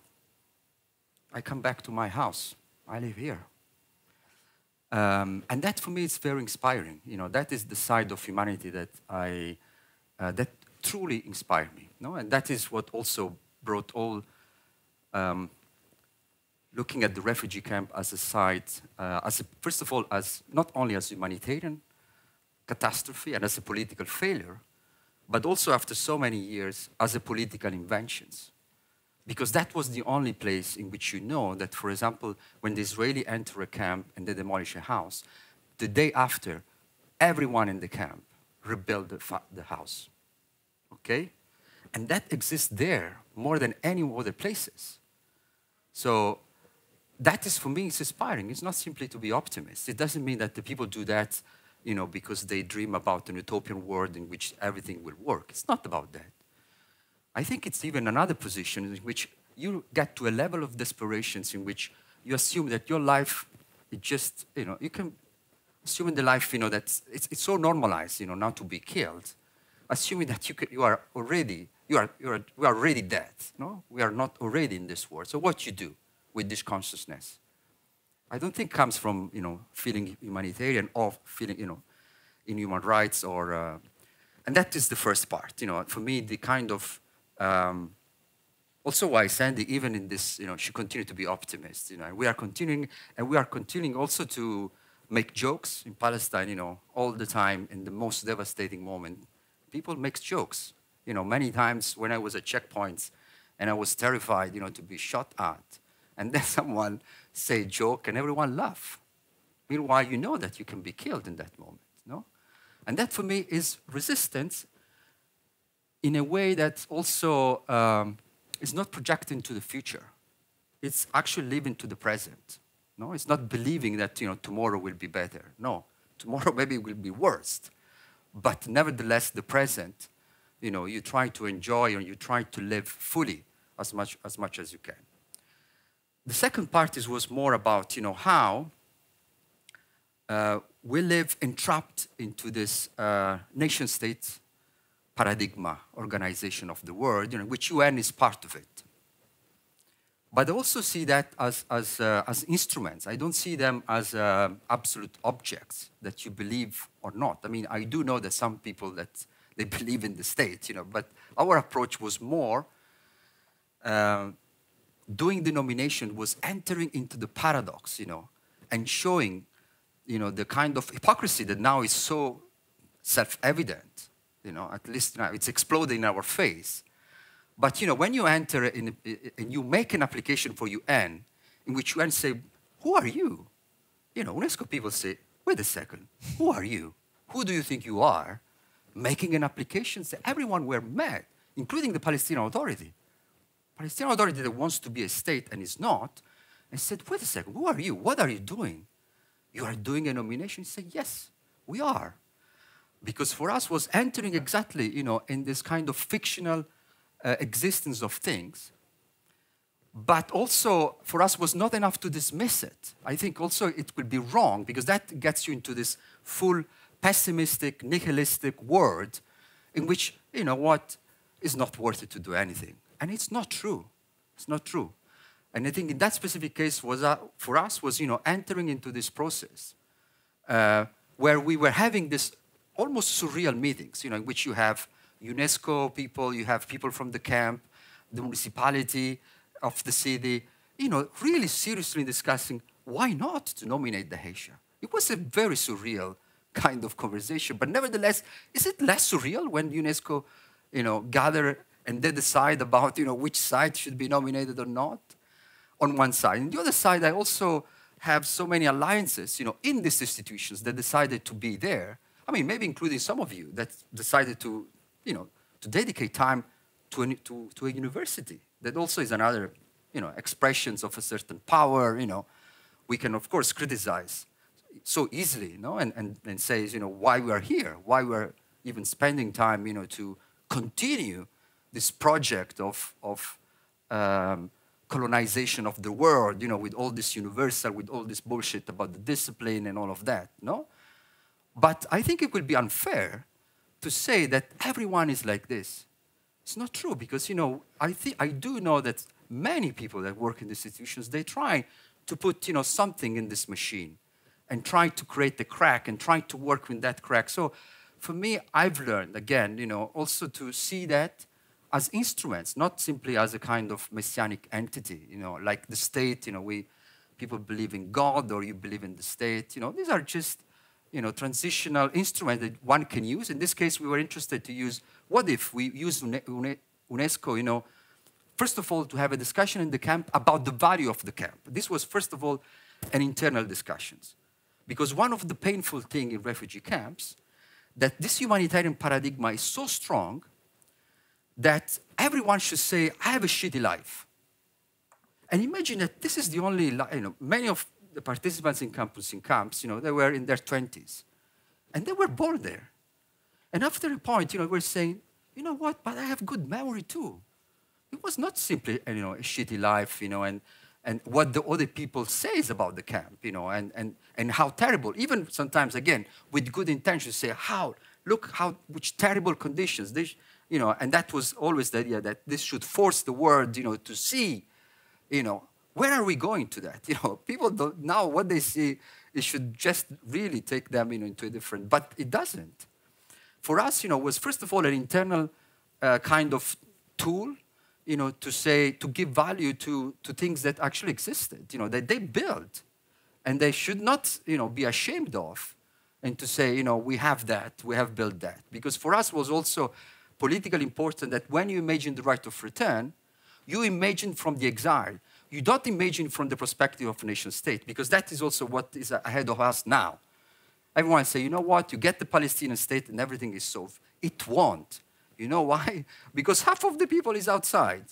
I come back to my house. I live here. And that for me is very inspiring. That is the side of humanity that that truly inspired me. And that is what also brought all looking at the refugee camp as a site, first of all, as not only as a humanitarian catastrophe and as a political failure, but also after so many years as a political invention. Because that was the only place in which that, for example, when the Israeli enter a camp and they demolish a house, the day after, everyone in the camp rebuilt the house. Okay? And that exists there more than any other places. So that is, for me, it's inspiring. It's not simply to be optimist. It doesn't mean that the people do that, because they dream about an utopian world in which everything will work. It's not about that. I think it's even another position in which you get to a level of desperation in which you assume that your life, it just, you can assume in the life, that it's so normalized, now to be killed, assuming that we are already dead, no? We are not already in this world. So what you do with this consciousness? I don't think comes from, feeling humanitarian or feeling, in human rights or, and that is the first part, for me, the kind of, also why Sandy, even in this, she continued to be optimist. We are continuing, and we are continuing also to make jokes in Palestine. All the time in the most devastating moment, people make jokes. Many times when I was at checkpoints, and I was terrified, to be shot at, and then someone say a joke, and everyone laugh. Meanwhile, you know that you can be killed in that moment, no? And that for me is resistance in a way that also is not projecting to the future. It's actually living to the present. No, it's not believing that tomorrow will be better. No, tomorrow maybe will be worse. But nevertheless, the present, you try to enjoy and you try to live fully as much as you can. The second part was more about how we live entrapped into this nation-state paradigma organization of the world, which UN is part of it. But I also see that as instruments. I don't see them as absolute objects that you believe or not. I mean, I do know that some people that they believe in the state, but our approach was more doing the nomination was entering into the paradox, and showing, the kind of hypocrisy that now is so self-evident. At least now it's exploding in our face. But, when you enter and you make an application for UN, in which UN say, who are you? UNESCO people say, wait a second, who are you? Who do you think you are? Making an application, say, everyone were mad, including the Palestinian Authority. Palestinian Authority that wants to be a state and is not, and said, wait a second, who are you? What are you doing? You are doing a nomination? He said, yes, we are. Because for us was entering exactly, in this kind of fictional existence of things. But also, for us was not enough to dismiss it. I think also it would be wrong, because that gets you into this full pessimistic, nihilistic world in which, what, is not worth it to do anything. And it's not true. It's not true. And I think in that specific case, for us, was, entering into this process where we were having this almost surreal meetings, in which you have UNESCO people, you have people from the camp, the municipality, of the city, really seriously discussing why not to nominate Dheisheh. It was a very surreal kind of conversation, but nevertheless, is it less surreal when UNESCO, gather and they decide about, which site should be nominated or not? On one side. On the other side, I also have so many alliances, in these institutions that decided to be there. I mean, maybe including some of you that decided to, to dedicate time to a university. That also is another, expressions of a certain power. We can of course criticize so easily, and say, why we are here, why we are even spending time, to continue this project of colonization of the world, with all this universal, with all this bullshit about the discipline and all of that, no? But I think it would be unfair to say that everyone is like this. It's not true, because, I do know that many people that work in the institutions, they try to put, something in this machine and try to create the crack and try to work with that crack. So for me, I've learned, again, also to see that as instruments, not simply as a kind of messianic entity, like the state, people believe in God or you believe in the state. These are just, transitional instruments that one can use. In this case, we were interested to use, what if we use UNESCO, first of all, to have a discussion in the camp about the value of the camp. This was, first of all, an internal discussions. Because one of the painful things in refugee camps, that this humanitarian paradigm is so strong that everyone should say, I have a shitty life. And imagine that this is the only, many of the participants in camps, they were in their 20s. And they were born there. And after a point, we're saying, you know what, but I have good memory too. It was not simply, a shitty life, and what the other people says about the camp, and how terrible, even sometimes, again, with good intentions, say, which terrible conditions. And that was always the idea that this should force the world, to see, where are we going to that? People don't now what they see, it should just really take them, into a different, but it doesn't. For us, was first of all an internal kind of tool, to give value to things that actually existed, that they built, and they should not, be ashamed of, and to say, we have that, we have built that. Because for us was also politically important that when you imagine the right of return, you imagine from the exile. You don't imagine from the perspective of a nation state, because that is also what is ahead of us now. Everyone say, you know what, you get the Palestinian state and everything is solved. It won't. You know why? Because half of the people is outside.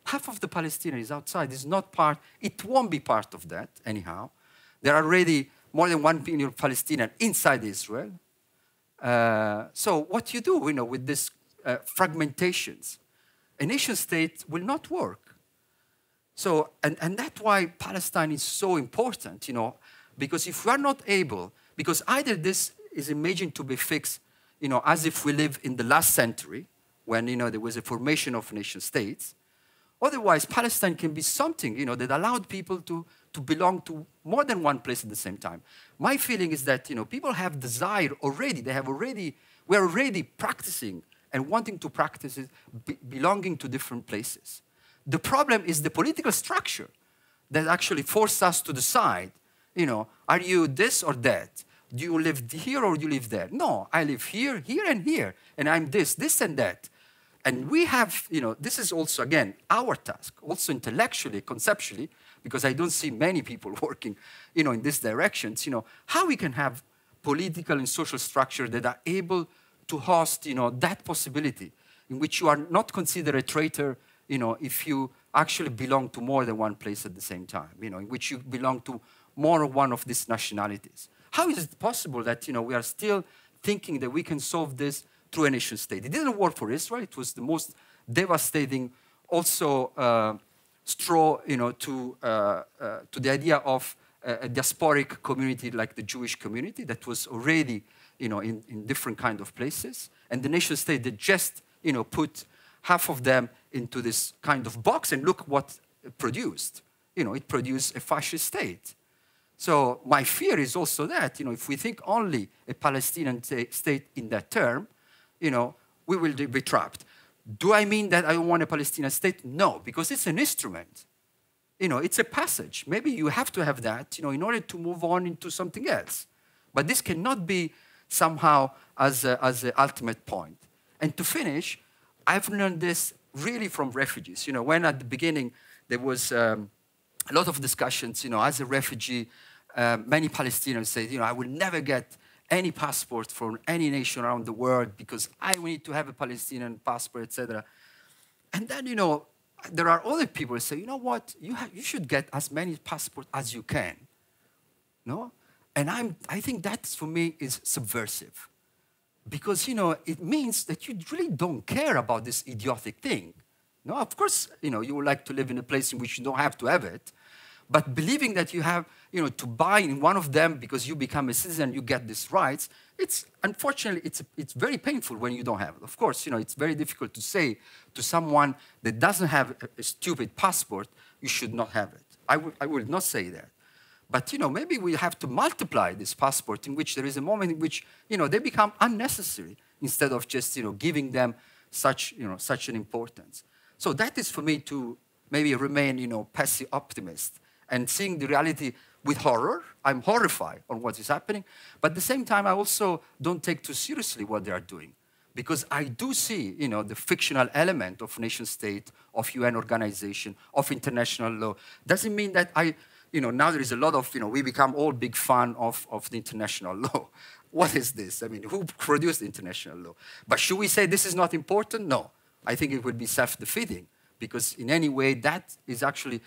Half of the Palestinians is outside. It's not part, it won't be part of that anyhow. There are already more than 1 billion Palestinians inside Israel. So what you do, with these fragmentations, a nation state will not work. So, and that's why Palestine is so important, because if we are not able, because either this is imagined to be fixed, as if we live in the last century, when, there was a formation of nation states. Otherwise, Palestine can be something, that allowed people to belong to more than one place at the same time. My feeling is that, people have desire already. We're already practicing and wanting to practice it, belonging to different places. The problem is the political structure that actually forces us to decide, are you this or that? Do you live here or do you live there? No, I live here, here, and here. And I'm this, and that. And we have, this is also, again, our task, also intellectually, conceptually, because I don't see many people working, in these directions, how we can have political and social structure that are able to host, that possibility in which you are not considered a traitor, if you actually belong to more than one place at the same time, in which you belong to more than one of these nationalities. How is it possible that, we are still thinking that we can solve this through a nation state? It didn't work for Israel. It was the most devastating, also straw, to the idea of a diasporic community like the Jewish community that was already, in different kind of places. And the nation state that just, put half of them into this kind of box, and look what it produced. It produced a fascist state. So my fear is also that, if we think only a Palestinian state in that term, we will be trapped. Do I mean that I want a Palestinian state? No, because it's an instrument. You know, it's a passage. Maybe you have to have that, you know, in order to move on into something else. But this cannot be somehow as an ultimate point. And to finish, I've learned this really from refugees. You know, when at the beginning there was a lot of discussions, you know, as a refugee, many Palestinians say, you know, I will never get any passport from any nation around the world because I need to have a Palestinian passport, etc. And then, you know, there are other people who say, you know what, you should get as many passports as you can. No? And I think that, for me, is subversive. Because, you know, it means that you really don't care about this idiotic thing. No, of course, you know, you would like to live in a place in which you don't have to have it. But believing that you have, you know, to buy in one of them because you become a citizen, you get these rights, unfortunately, it's very painful when you don't have it. Of course, you know, it's very difficult to say to someone that doesn't have a stupid passport, you should not have it. I would not say that. But, you know, maybe we have to multiply this passport in which there is a moment in which, you know, they become unnecessary instead of just, you know, giving them such, you know, such an importance. So that is for me to maybe remain, you know, passive optimist and seeing the reality with horror. I'm horrified on what is happening. But at the same time, I also don't take too seriously what they are doing. Because I do see, you know, the fictional element of nation state, of UN organization, of international law. Doesn't mean that you know, now there is a lot of, you know, we become all big fan of the international law. What is this? I mean, who produced international law? But should we say this is not important? No. I think it would be self-defeating because in any way that is actually,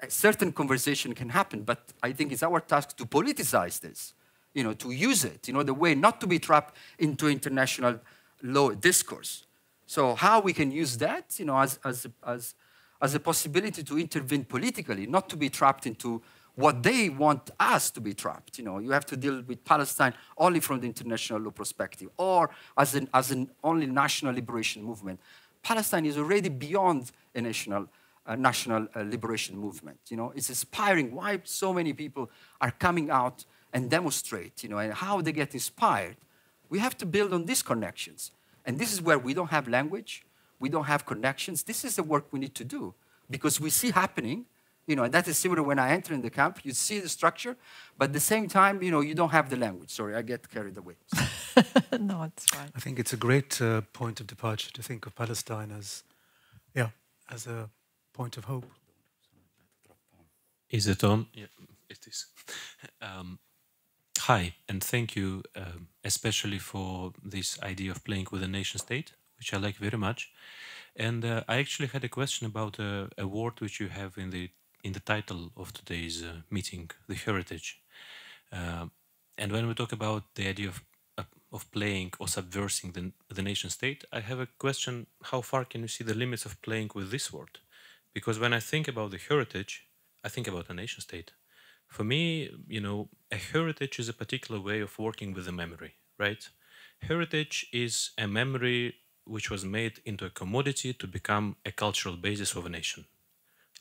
a certain conversation can happen, but I think it's our task to politicize this, you know, to use it, you know, the way not to be trapped into international law discourse. So how we can use that, you know, as a possibility to intervene politically, not to be trapped into what they want us to be trapped. You know, you have to deal with Palestine only from the international law perspective, or as an only national liberation movement. Palestine is already beyond a national liberation movement. You know, it's inspiring why so many people are coming out and demonstrate. You know, and how they get inspired. We have to build on these connections, and this is where we don't have language. We don't have connections. This is the work we need to do because we see happening, you know, and that is similar when I enter in the camp. You see the structure, but at the same time, you know, you don't have the language. Sorry, I get carried away. No, it's fine. I think it's a great point of departure to think of Palestine as a point of hope. Is it on? Yeah, it is. Hi, and thank you especially for this idea of playing with a nation state, which I like very much. And I actually had a question about a word which you have in the title of today's meeting, the heritage. And when we talk about the idea of playing or subversing the nation state, I have a question: how far can you see the limits of playing with this word? Because when I think about the heritage, I think about a nation state. For me, you know, a heritage is a particular way of working with a memory, right? Heritage is a memory which was made into a commodity to become a cultural basis of a nation.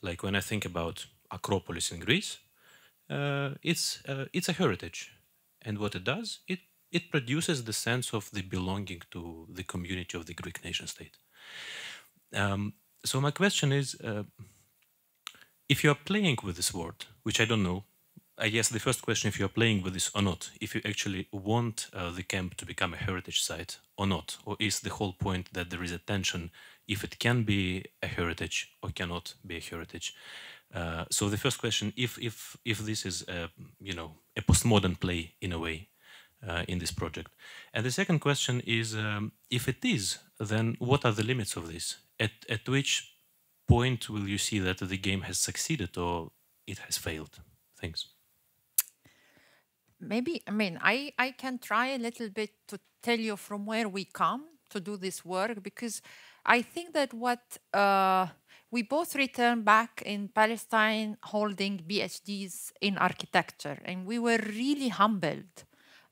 Like when I think about Acropolis in Greece, it's a heritage. And what it does, it produces the sense of the belonging to the community of the Greek nation state. So my question is, if you are playing with this word, which I don't know, I guess the first question, if you are playing with this or not, if you actually want the camp to become a heritage site or not, or is the whole point that there is a tension if it can be a heritage or cannot be a heritage? So the first question, if this is you know, a postmodern play in a way in this project, and the second question is, if it is, then what are the limits of this? At which point will you see that the game has succeeded or it has failed? Thanks. Maybe, I mean, I can try a little bit to tell you from where we come to do this work, because I think that what we both returned back in Palestine holding PhDs in architecture, and we were really humbled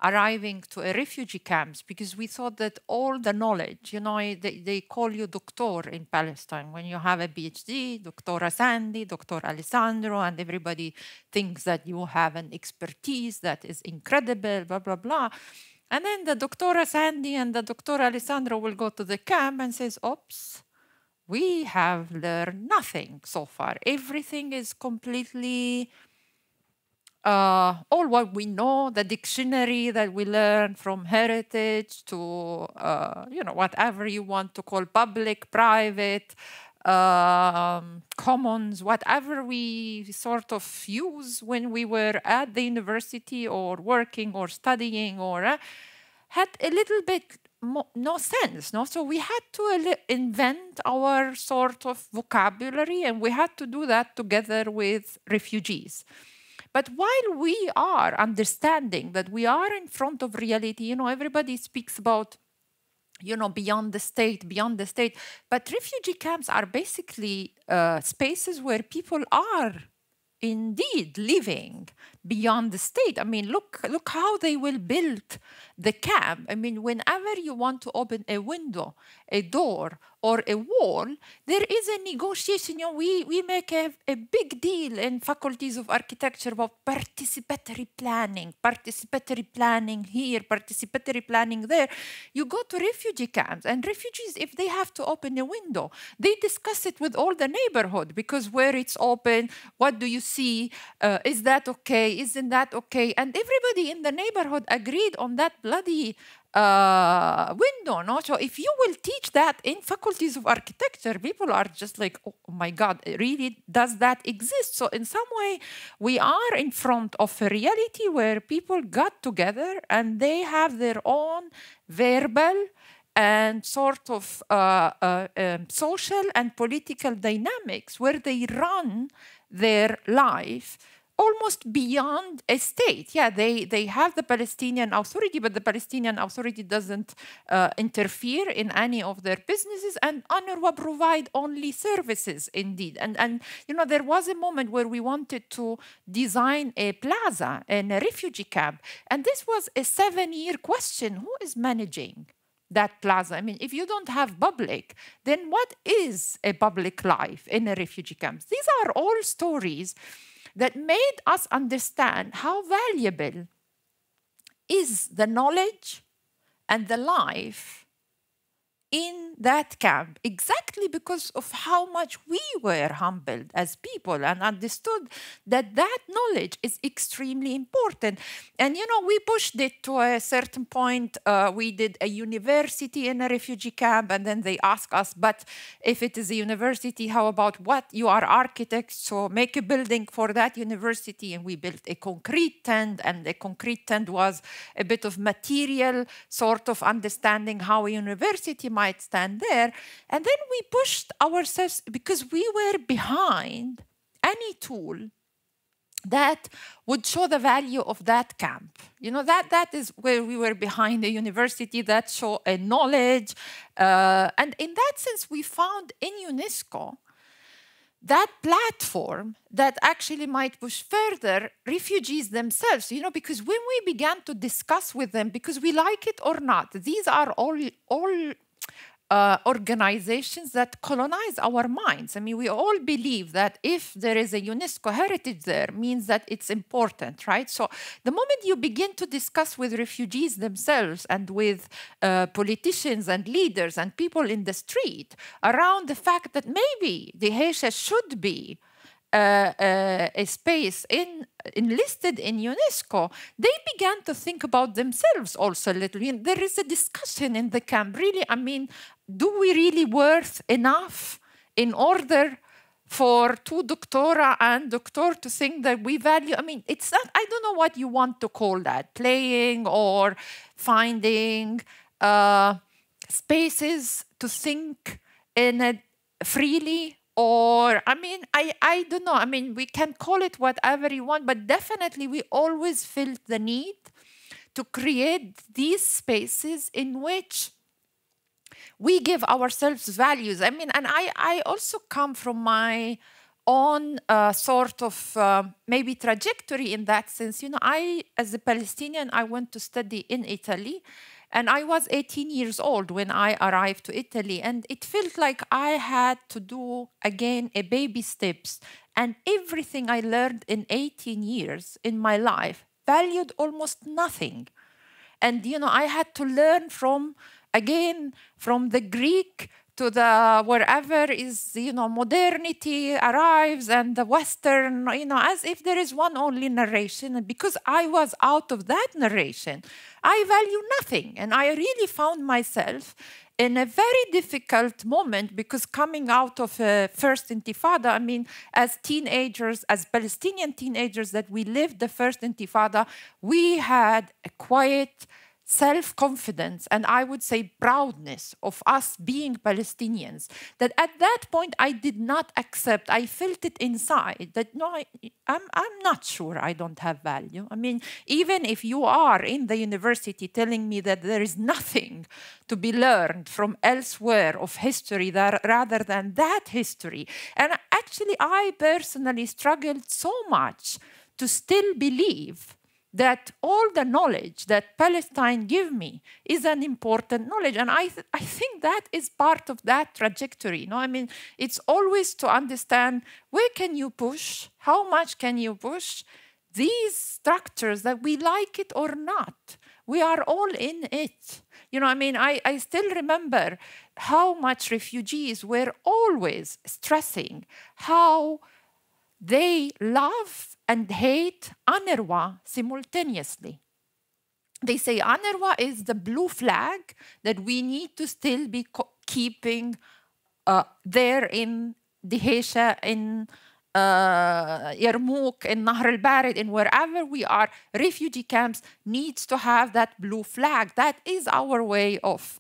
arriving to a refugee camps because we thought that all the knowledge, you know, they call you doctor in Palestine when you have a PhD, Dr. Sandy, Dr. Alessandro, and everybody thinks that you have an expertise that is incredible, blah, blah, blah. And then the Doctora Sandy and the Doctora Alessandro will go to the camp and says, oops, we have learned nothing so far. Everything is completely, all what we know, the dictionary that we learn from heritage to, whatever you want to call public, private, commons, whatever we sort of use when we were at the university or working or studying or had a little bit no sense. No? So we had to invent our sort of vocabulary, and we had to do that together with refugees. But while we are understanding that we are in front of reality, everybody speaks about beyond the state, but refugee camps are basically spaces where people are indeed living beyond the state. I mean, look how they will build the camp. I mean, whenever you want to open a window, a door, or a wall, there is a negotiation. We make a big deal in faculties of architecture about participatory planning here, participatory planning there. You go to refugee camps, and refugees, if they have to open a window, they discuss it with all the neighborhood, because where it's open, what do you see? Is that okay? Isn't that okay? And everybody in the neighborhood agreed on that bloody window. No? So if you will teach that in faculties of architecture, people are just like, oh my God, really, does that exist? So in some way, we are in front of a reality where people got together and they have their own verbal and sort of social and political dynamics where they run their life almost beyond a state. Yeah, they have the Palestinian Authority, but the Palestinian Authority doesn't interfere in any of their businesses, and UNRWA provide only services, indeed. And there was a moment where we wanted to design a plaza in a refugee camp, and this was a 7-year question. Who is managing that plaza? I mean, if you don't have public, then what is a public life in a refugee camp? These are all stories that made us understand how valuable is the knowledge and the life in that camp, exactly because of how much we were humbled as people and understood that that knowledge is extremely important. And, we pushed it to a certain point. We did a university in a refugee camp, and then they asked us, but if it is a university, how about what? You are architects, so make a building for that university. And we built a concrete tent, and the concrete tent was a bit of material, sort of understanding how a university might stand there. And then we pushed ourselves, because we were behind any tool that would show the value of that camp. That is where we were behind the university, that show a knowledge. And in that sense, we found in UNESCO that platform that actually might push further refugees themselves, because when we began to discuss with them, because we like it or not, these are all organizations that colonize our minds. I mean, we all believe that if there is a UNESCO heritage there, means that it's important, right? So the moment you begin to discuss with refugees themselves and with politicians and leaders and people in the street around the fact that maybe the Dheisheh should be a space enlisted in UNESCO, they began to think about themselves also a little. There is a discussion in the camp, really, I mean, do we really worth enough in order for two doctora and doctor to think that we value? I mean, it's not, I don't know what you want to call that, playing or finding spaces to think in a freely. Or, I mean, I don't know. I mean, we can call it whatever you want, but definitely we always felt the need to create these spaces in which we give ourselves values. I mean, and I also come from my own sort of maybe trajectory in that sense. I, as a Palestinian, I went to study in Italy. And I was 18 years old when I arrived to Italy, and it felt like I had to do, again, a baby steps. And everything I learned in 18 years in my life valued almost nothing. And, you know, I had to learn from the Greek to the wherever is, you know, modernity arrives and the Western, you know, as if there is one only narration. And because I was out of that narration, I value nothing. And I really found myself in a very difficult moment, because coming out of a first intifada, I mean, as teenagers, as Palestinian teenagers that we lived the first intifada, we had a quiet self-confidence and I would say proudness of us being Palestinians, that at that point I did not accept. I felt it inside that no, I'm not sure I don't have value. I mean, even if you are in the university telling me that there is nothing to be learned from elsewhere of history that, rather than that history. And actually I personally struggled so much to still believe that all the knowledge that Palestine give me is an important knowledge. And I think that is part of that trajectory. You know? I mean, it's always to understand where can you push, how much can you push these structures that we like it or not. We are all in it. You know, I mean, I still remember how much refugees were always stressing how they love and hate UNRWA simultaneously. They say UNRWA is the blue flag that we need to still be keeping there in Dheisheh, in Yarmouk, in Nahr al-Bared, in wherever we are, refugee camps needs to have that blue flag. That is our way of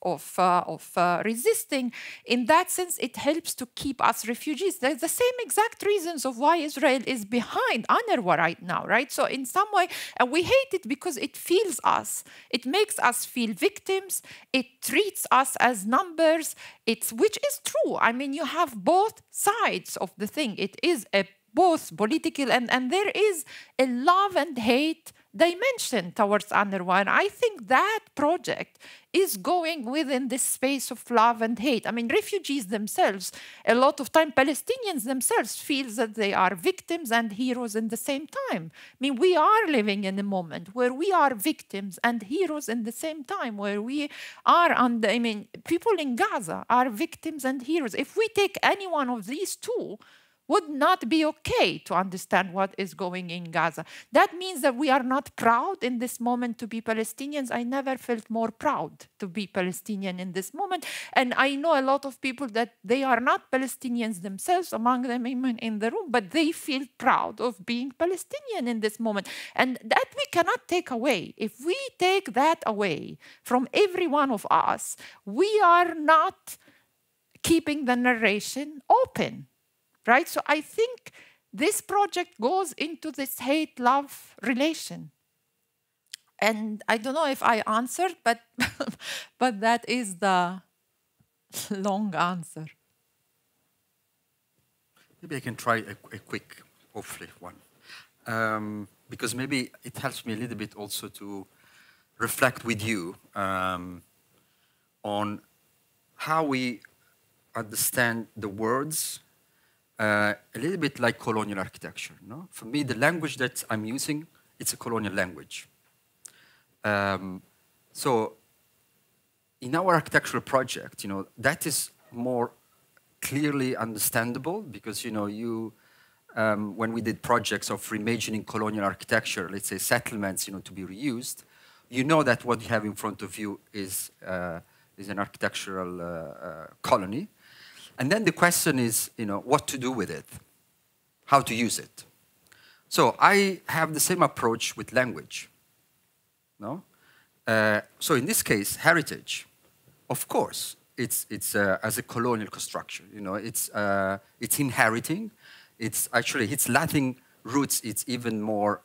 resisting. In that sense, it helps to keep us refugees. There's the same exact reasons of why Israel is behind UNRWA right now, right? So in some way, and we hate it because it feels us. It makes us feel victims. It treats us as numbers. Which is true. I mean, you have both sides of the thing. It is both political and there is a love and hate dimension towards UNRWA. And I think that project is going within this space of love and hate. I mean, refugees themselves, a lot of time, Palestinians themselves feel that they are victims and heroes in the same time. I mean, we are living in a moment where we are victims and heroes in the same time, where we are I mean, people in Gaza are victims and heroes. If we take any one of these two, would not be okay to understand what is going in Gaza. That means that we are not proud in this moment to be Palestinians. I never felt more proud to be Palestinian in this moment. And I know a lot of people that they are not Palestinians themselves, among them even in the room, but they feel proud of being Palestinian in this moment. And that we cannot take away. If we take that away from every one of us, we are not keeping the narration open. Right? So I think this project goes into this hate-love relation. And I don't know if I answered, but, but that is the long answer. Maybe I can try a quick, hopefully, one. Because maybe it helps me a little bit also to reflect with you on how we understand the words a little bit like colonial architecture. No? For me, the language that I'm using, it's a colonial language. So in our architectural project, that is more clearly understandable because, when we did projects of reimagining colonial architecture, let's say settlements, to be reused, you know that what you have in front of you is an architectural colony. And then the question is, what to do with it, how to use it. So I have the same approach with language. No? So in this case, heritage, of course, it's as a colonial construction. It's inheriting. It's actually its Latin roots. It's even more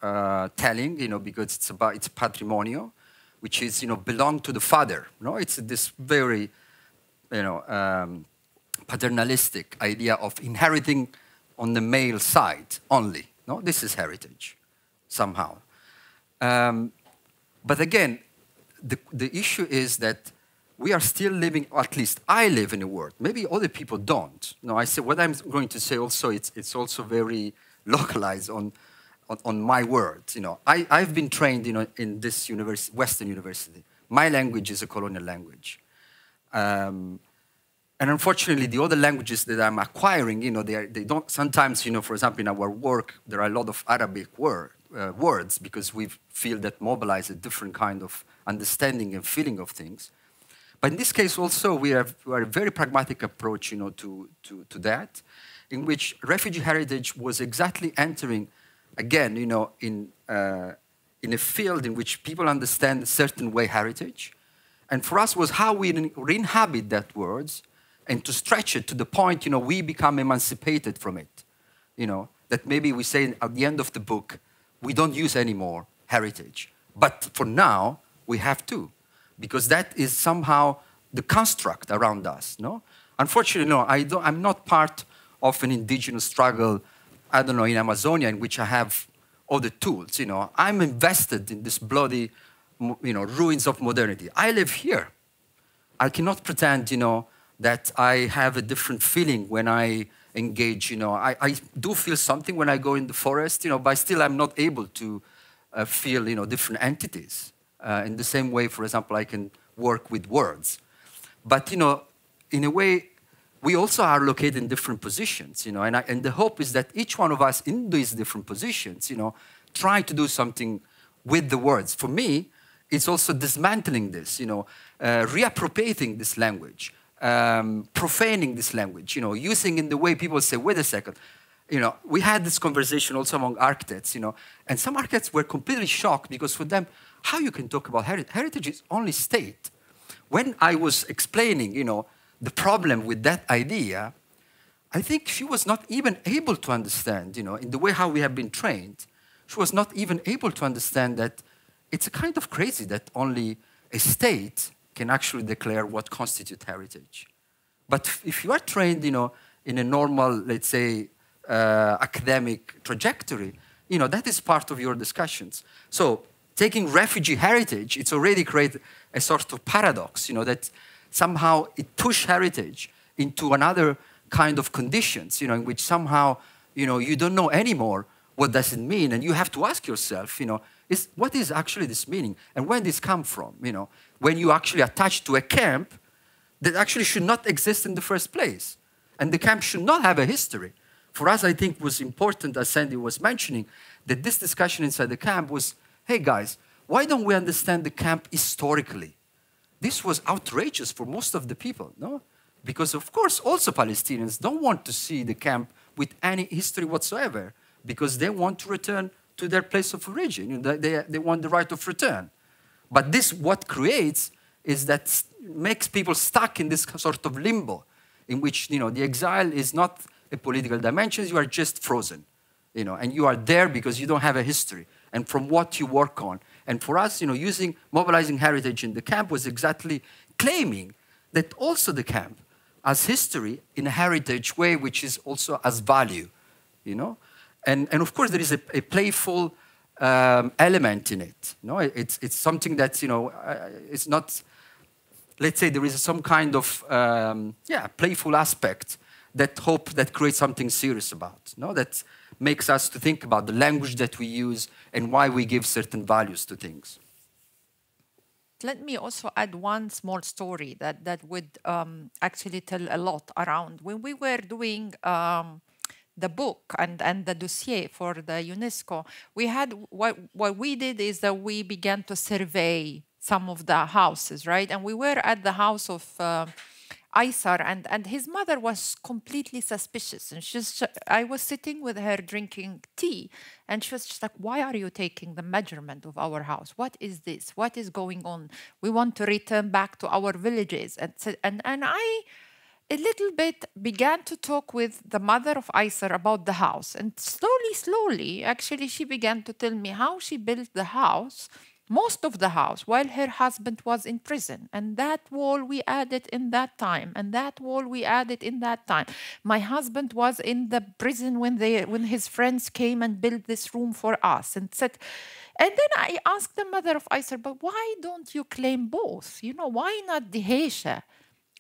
telling, because it's patrimonio, which is belong to the father. No, it's this very, paternalistic idea of inheriting on the male side only. No, this is heritage, somehow. But again, the issue is that we are still living, or at least I live in a world. Maybe other people don't. No, I say what I'm going to say also. It's also very localized on on my words. I've been trained, in this Western university. My language is a colonial language. And unfortunately, the other languages that I'm acquiring, they don't, sometimes, for example, in our work, there are a lot of Arabic words because we feel that mobilize a different kind of understanding and feeling of things. But in this case also, we are a very pragmatic approach, to that, in which refugee heritage was exactly entering, again, in a field in which people understand a certain way heritage. And for us was how we re-inhabit that words and to stretch it to the point, we become emancipated from it. That maybe we say at the end of the book, we don't use anymore heritage. But for now, we have to, because that is somehow the construct around us, no? Unfortunately, no, I'm not part of an indigenous struggle, I don't know, in Amazonia, in which I have all the tools, I'm invested in this bloody, ruins of modernity. I live here. I cannot pretend, that I have a different feeling when I engage, I do feel something when I go in the forest, but still I'm not able to feel, different entities. In the same way, for example, I can work with words. But, in a way, we also are located in different positions, and the hope is that each one of us in these different positions, try to do something with the words. For me, it's also dismantling this, reappropriating this language, profaning this language, using in the way people say, wait a second, we had this conversation also among architects, and some architects were completely shocked because for them, how you can talk about heritage? Heritage is only state. When I was explaining, the problem with that idea, I think she was not even able to understand, in the way how we have been trained, she was not even able to understand that it's a kind of crazy that only a state can actually declare what constitutes heritage. But if you are trained, in a normal, let's say, academic trajectory, that is part of your discussions. So taking refugee heritage, it's already created a sort of paradox, that somehow it pushed heritage into another kind of conditions, in which somehow, you don't know anymore what does it mean, and you have to ask yourself, what is actually this meaning, and where this come from, when you actually attach to a camp that actually should not exist in the first place, and the camp should not have a history. For us, I think was important, as Sandy was mentioning, that this discussion inside the camp was, hey guys, why don't we understand the camp historically? This was outrageous for most of the people, no? Because of course, also Palestinians don't want to see the camp with any history whatsoever, because they want to return to their place of origin. They want the right of return. But this, what creates, is that makes people stuck in this sort of limbo, in which the exile is not a political dimension, you are just frozen. And you are there because you don't have a history, and from what you work on. And for us, mobilizing heritage in the camp was exactly claiming that also the camp as history in a heritage way, which is also as value, And of course, there is a playful element in it. It's something that, it's not, let's say there is some kind of, playful aspect that creates something serious about, that makes us to think about the language that we use and why we give certain values to things. Let me also add one small story that would actually tell a lot around. When we were doing the book and the dossier for the UNESCO, we had, what we did is that we began to survey some of the houses, right? And we were at the house of Aysar, and his mother was completely suspicious. And I was sitting with her drinking tea, and she was just like, why are you taking the measurement of our house? What is this? What is going on? We want to return back to our villages. And I, a little bit, began to talk with the mother of Aysar about the house. And slowly, actually, she began to tell me how she built the house, most of the house, while her husband was in prison. And that wall we added in that time, and that wall we added in that time. My husband was in the prison when his friends came and built this room for us. And then I asked the mother of Aysar, but why don't you claim both? Why not Dheisheh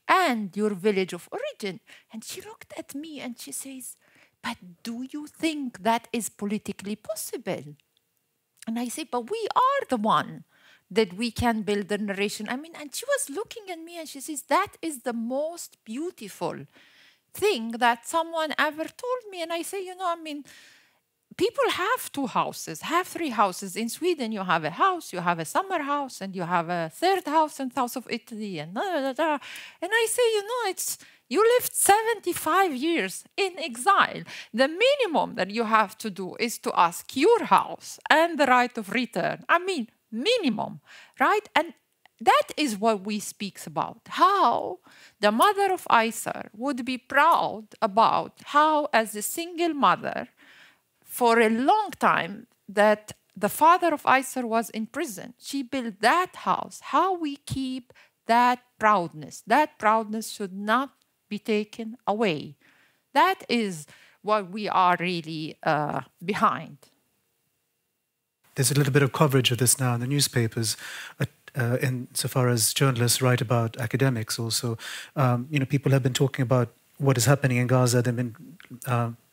and your village of origin? And she looked at me and she says, but do you think that is politically possible? And I say, but we are the one that we can build a narration. I mean, and she was looking at me and she says, that is the most beautiful thing that someone ever told me. And I say, you know, I mean, people have 2 houses, have 3 houses. In Sweden, you have a house, you have a summer house, and you have a 3rd house in south of Italy, and And I say, you know, you lived 75 years in exile. The minimum that you have to do is to ask your house and the right of return. I mean, minimum, right? And that is what we speak about. How the mother of Isar would be proud about how, as a single mother, for a long time, that the father of Isar was in prison. She built that house. How we keep that proudness. That proudness should not be taken away. That is what we are really behind. There's a little bit of coverage of this now in the newspapers, insofar as journalists write about academics also. You know, people have been talking about what is happening in Gaza. They've been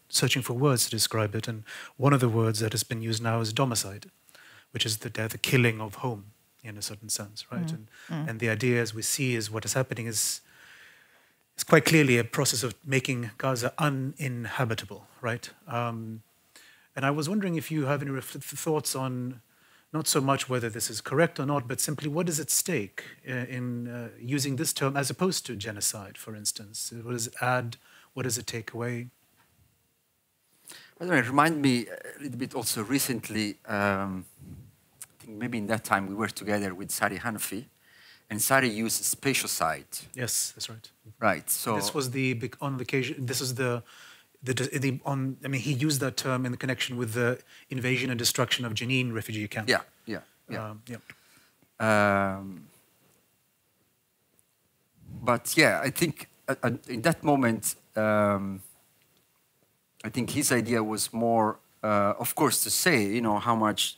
searching for words to describe it, and one of the words that has been used now is domicide, which is the killing of home in a certain sense, right? And the idea, as we see, is what is happening is quite clearly a process of making Gaza uninhabitable, right? And I was wondering if you have any thoughts on not so much whether this is correct or not, but simply what is at stake in using this term as opposed to genocide, for instance? What does it add? What does it take away? By the way, it reminded me a little bit also recently, I think maybe in that time we were together with Sari Hanafi, and Sari used spatiocide. Yes, that's right. Right, so... This was on occasion, this is I mean, he used that term in the connection with the invasion and destruction of Jenin refugee camp. Yeah. But yeah, I think in that moment, I think his idea was more, of course, to say, you know, how much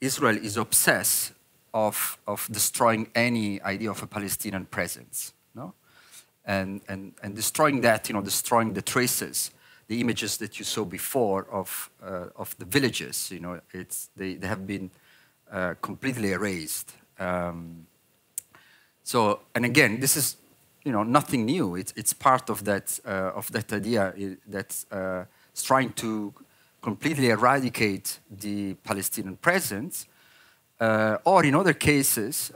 Israel is obsessed of destroying any idea of a Palestinian presence, no? And destroying that, you know, destroying the traces, the images that you saw before of the villages, you know, they have been completely erased. So, and again, this is, you know, nothing new. It's part of that idea that's trying to completely eradicate the Palestinian presence, or in other cases,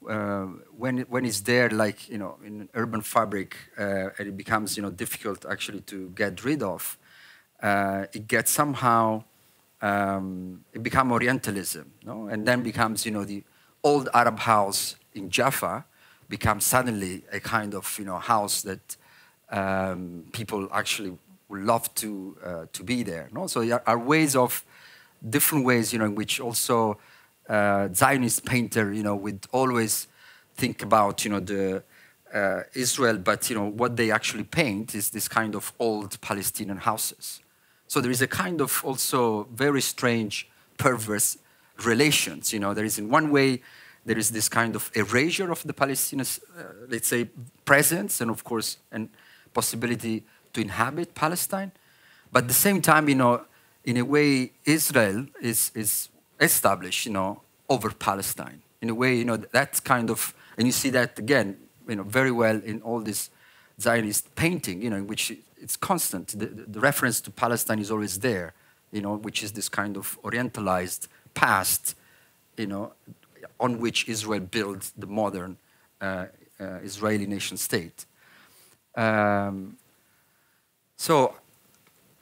when it's there, like, you know, in urban fabric, and it becomes, you know, difficult actually to get rid of. It gets somehow it becomes Orientalism, no? And then becomes, you know, the old Arab house in Jaffa becomes suddenly a kind of, you know, house that people actually would love to be there. No? So there are ways of, different ways, you know, in which also Zionist painter, you know, would always think about, you know, the Israel, but, you know, what they actually paint is this kind of old Palestinian houses. So there is a kind of also very strange, perverse relations. You know, there is in one way, there is this kind of erasure of the Palestinian, let's say, presence, and of course, and possibility to inhabit Palestine. But at the same time, you know, in a way, Israel is established, you know, over Palestine. In a way, you know, that kind of, and you see that again, you know, very well in all this Zionist painting, you know, in which it's constant. The reference to Palestine is always there, you know, which is this kind of orientalized past, you know, on which Israel built the modern Israeli nation state. So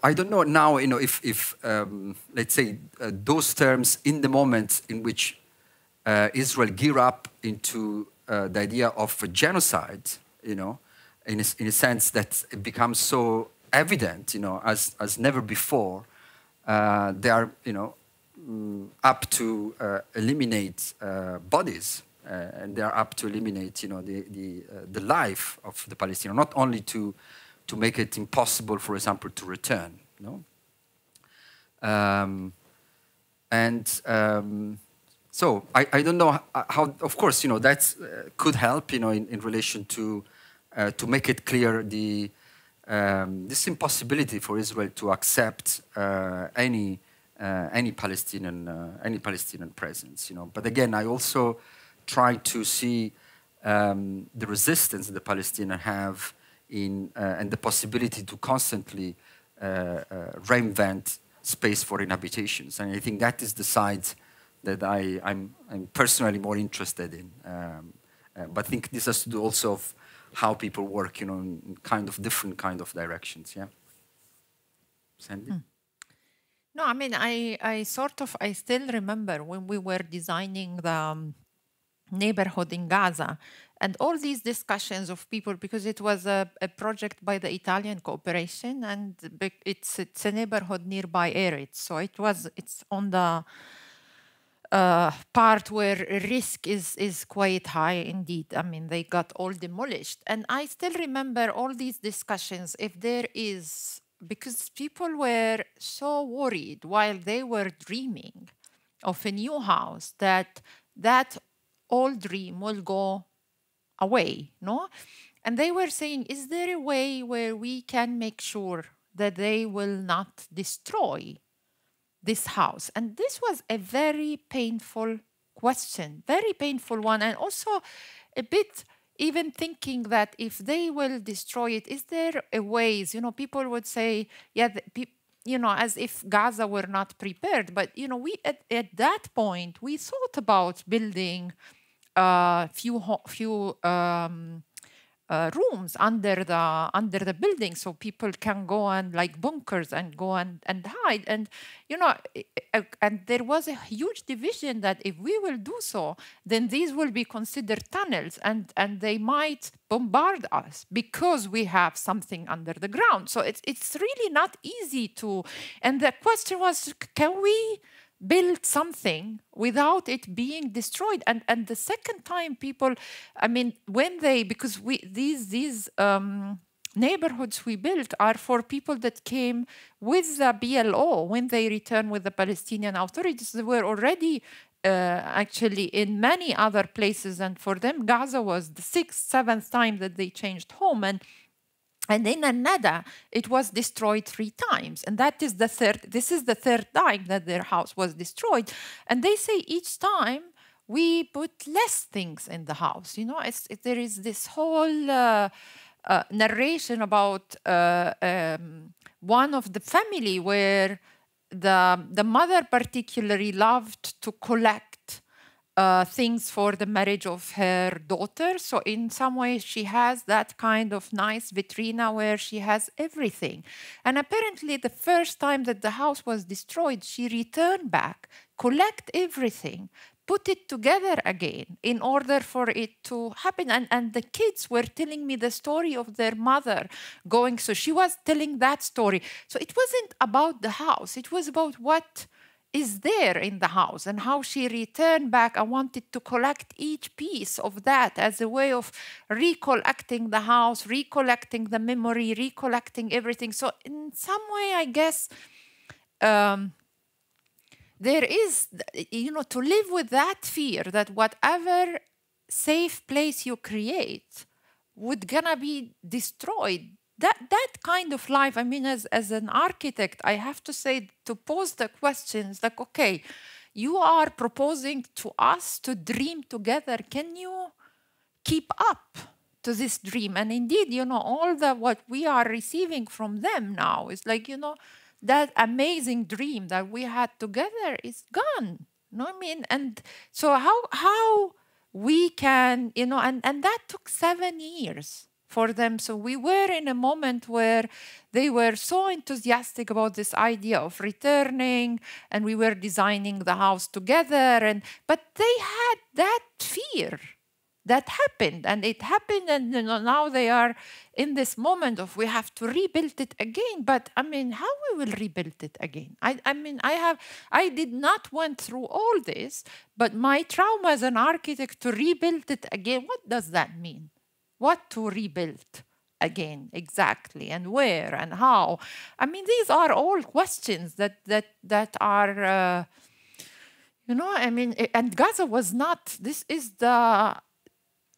I don't know now, you know, if let's say those terms in the moment in which Israel gear up into the idea of a genocide, you know, in a sense that it becomes so evident, you know, as never before, they are, you know, up to eliminate bodies, and they are up to eliminate, you know, the life of the Palestinians, not only to make it impossible, for example, to return, you know. So I don't know how, of course, you know, that could help, you know, in relation to make it clear the this impossibility for Israel to accept any Palestinian presence, you know. But again, I also try to see the resistance the Palestinians have in and the possibility to constantly reinvent space for inhabitations, and I think that is the side that I'm personally more interested in. But I think this has to do also of how people work, you know, in kind of different kind of directions. Yeah. Sandy? No, I mean, I still remember when we were designing the neighborhood in Gaza and all these discussions of people, because it was a project by the Italian Cooperation, and it's a neighborhood nearby Eretz. So it's on the part where risk is quite high indeed. I mean, they got all demolished. And I still remember all these discussions, if there is, because people were so worried while they were dreaming of a new house that old dream will go away, no? And they were saying, is there a way where we can make sure that they will not destroy this house? And this was a very painful question, very painful one, and also a bit even thinking that if they will destroy it, is there a ways, you know, people would say, yeah, you know, as if Gaza were not prepared. But, you know, we at that point, we thought about building few rooms under the building, so people can go and like bunkers and go and hide. And you know, and there was a huge division that if we will do so, then these will be considered tunnels, and they might bombard us because we have something under the ground. So it's really not easy to. And the question was, can we build something without it being destroyed? And the second time people, I mean, when they, because these neighborhoods we built are for people that came with the BLO when they returned with the Palestinian authorities. They were already actually in many other places, and for them Gaza was the 6th, 7th time that they changed home. And in Nada, it was destroyed 3 times. And that is the third, this is the 3rd time that their house was destroyed. And they say each time we put less things in the house. You know, there is this whole narration about one of the family where the mother particularly loved to collect things for the marriage of her daughter. So in some way, she has that kind of nice vitrina where she has everything. And apparently the first time that the house was destroyed, she returned back, collect everything, put it together again in order for it to happen. And the kids were telling me the story of their mother going, so she was telling that story. So it wasn't about the house, it was about what is there in the house and how she returned back and wanted to collect each piece of that as a way of recollecting the house, recollecting the memory, recollecting everything. So in some way, I guess, there is, you know, to live with that fear that whatever safe place you create would gonna be destroyed. That kind of life, I mean, as an architect, I have to say, to pose the questions like, okay, you are proposing to us to dream together. Can you keep up to this dream? And indeed, you know, all what we are receiving from them now is like, you know, that amazing dream that we had together is gone. You know what I mean? And so how we can, you know, and that took 7 years for them. So we were in a moment where they were so enthusiastic about this idea of returning, and we were designing the house together. But they had that fear that happened, and it happened, and you know, now they are in this moment of we have to rebuild it again. But I mean, how we will rebuild it again? I mean, I did not went through all this, but my trauma as an architect to rebuild it again, what does that mean? What to rebuild again exactly, and where and how? I mean, these are all questions that are, you know, I mean, and Gaza was not. This is the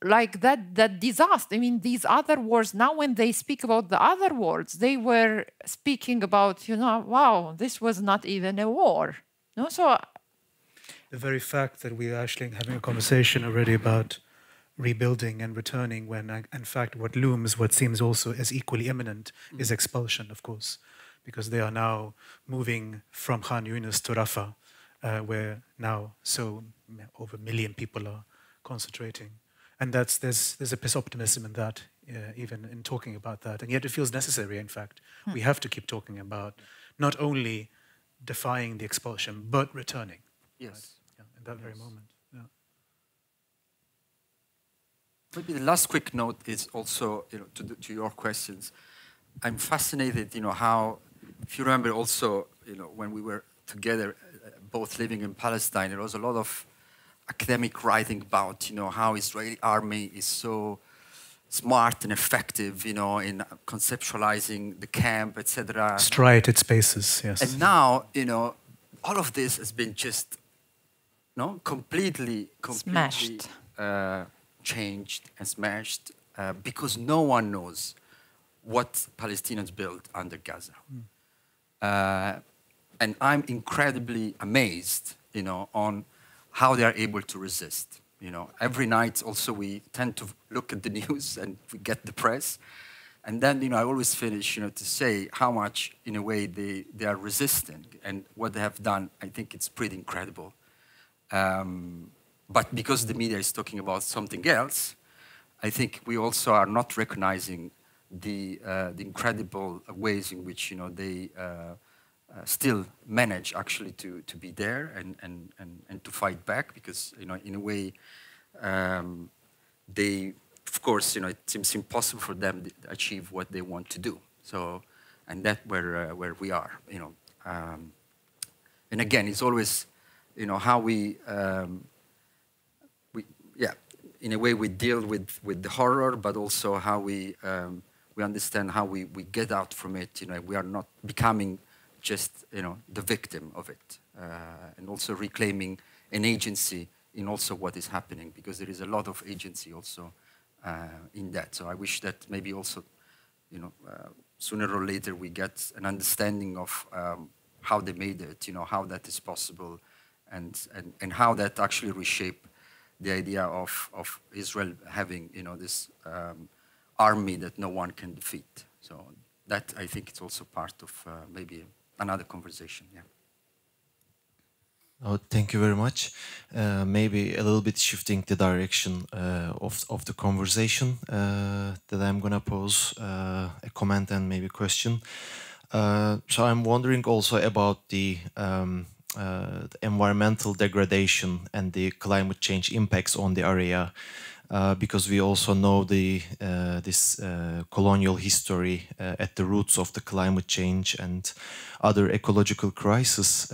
like that disaster. I mean, these other wars, now when they speak about the other wars, they were speaking about, wow, this was not even a war. No, so the very fact that we are actually having a conversation already about rebuilding and returning, when in fact what looms, what seems also as equally imminent, is expulsion, of course, because they are now moving from Khan Yunis to Rafah, where now over 1 million people are concentrating. And there's a optimism in that, even in talking about that. And yet it feels necessary, in fact. We have to keep talking about not only defying the expulsion, but returning. Yes. Right? Yeah, in that very moment. Yeah. Maybe the last quick note is also, to your questions. I'm fascinated, how, if you remember also, when we were together, both living in Palestine, there was a lot of academic writing about, how Israeli army is so smart and effective, in conceptualizing the camp, etc. Striated spaces, yes. And now, all of this has been just, completely smashed. Changed and smashed because no one knows what Palestinians built under Gaza. And I'm incredibly amazed, on how they are able to resist. Every night also we tend to look at the news and we get the press. And then, I always finish, to say how much, in a way, they are resisting. And what they have done, I think it's pretty incredible. But because the media is talking about something else, I think we also are not recognizing the incredible ways in which, they still manage actually to be there and to fight back, because in a way they, of course, it seems impossible for them to achieve what they want to do. So, and that's where we are, and again, it's always, how we in a way we deal with the horror, but also how we understand how we get out from it. We are not becoming just the victim of it, and also reclaiming an agency in also what is happening, because there is a lot of agency also in that. So I wish that maybe also sooner or later we get an understanding of how they made it, how that is possible, and how that actually reshape the idea of Israel having this army that no one can defeat. So that, I think, it's also part of maybe another conversation. Yeah. Oh, thank you very much. Maybe a little bit shifting the direction of the conversation that I'm gonna pose a comment and maybe a question. So I'm wondering also about the environmental degradation and the climate change impacts on the area, because we also know this colonial history at the roots of the climate change and other ecological crises.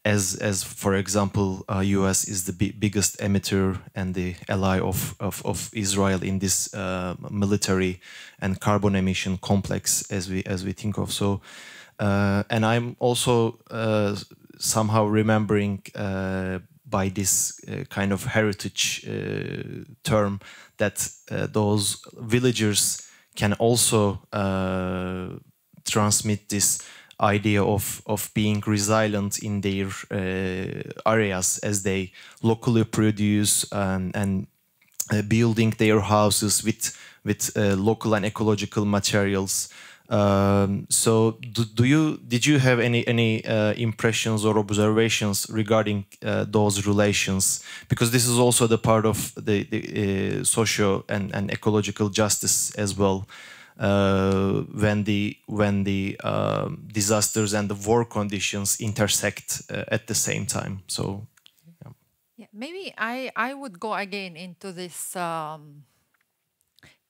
As for example, US is the biggest emitter and the ally of Israel in this military and carbon emission complex, as we think of. So, and I'm also somehow remembering by this kind of heritage term that those villagers can also transmit this idea of being resilient in their areas as they locally produce and building their houses with local and ecological materials. So did you have any impressions or observations regarding those relations? Because this is also the part of the socio and ecological justice as well. When the disasters and the war conditions intersect at the same time. So yeah, maybe I would go again into this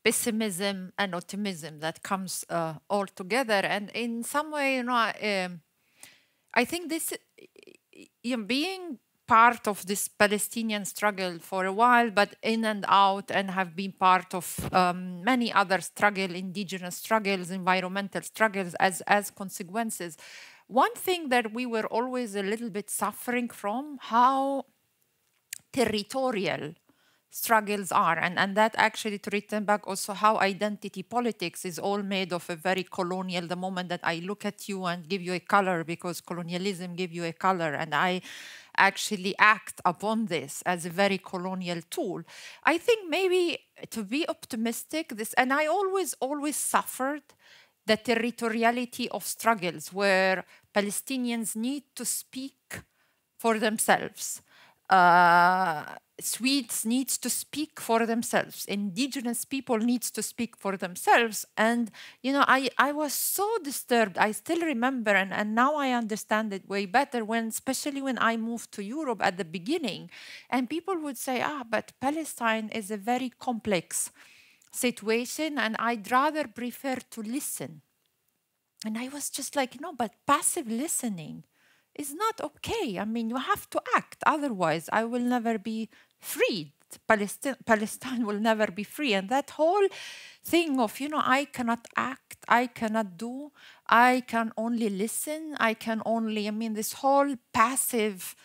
pessimism and optimism that comes all together, and in some way, I think this being part of this Palestinian struggle for a while, but in and out, and have been part of many other indigenous struggles, environmental struggles as consequences. One thing that we were always a little bit suffering from, how territorial struggles are. And that actually, to return back also how identity politics is all made of a very colonial, the moment that I look at you and give you a color because colonialism give you a color, and I actually act upon this as a very colonial tool. I think maybe to be optimistic, and I always suffered the territoriality of struggles where Palestinians need to speak for themselves. Swedes needs to speak for themselves. Indigenous people needs to speak for themselves. And, you know, I was so disturbed. I still remember, and now I understand it way better, especially when I moved to Europe at the beginning, and people would say, but Palestine is a very complex situation, and I'd rather prefer to listen. And I was just like, but passive listening is not okay. I mean, you have to act. Otherwise, I will never be freed. Palestine will never be free. And that whole thing of, I cannot act, I cannot do, I can only listen, I can only, this whole passive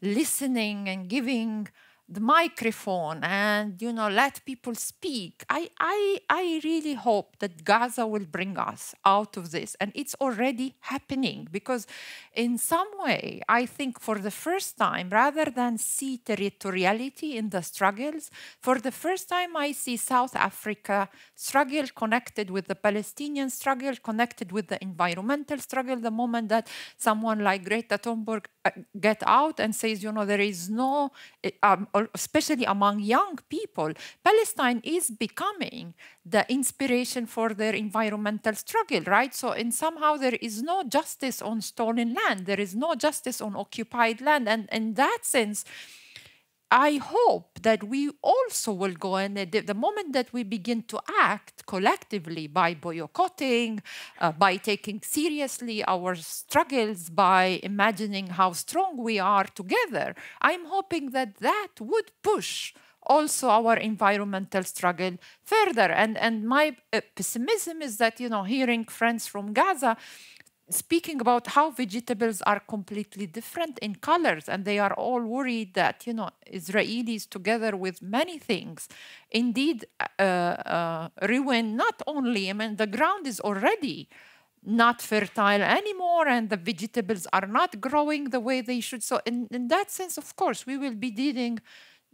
listening and giving the microphone and, let people speak. I really hope that Gaza will bring us out of this. And it's already happening, because in some way, I think for the first time, rather than see territoriality in the struggles, for the first time I see South Africa struggle connected with the Palestinian struggle, connected with the environmental struggle. The moment that someone like Greta Thunberg get out and says, there is no, especially among young people, Palestine is becoming the inspiration for their environmental struggle, right? So somehow there is no justice on stolen land. There is no justice on occupied land. And in that sense, I hope that we also will go, and the moment that we begin to act collectively by boycotting, by taking seriously our struggles, by imagining how strong we are together, I'm hoping that that would push also our environmental struggle further. And my pessimism is that, hearing friends from Gaza speaking about how vegetables are completely different in colors, and they are all worried that, Israelis, together with many things, indeed ruin not only, the ground is already not fertile anymore, and the vegetables are not growing the way they should. So in that sense, of course, we will be dealing,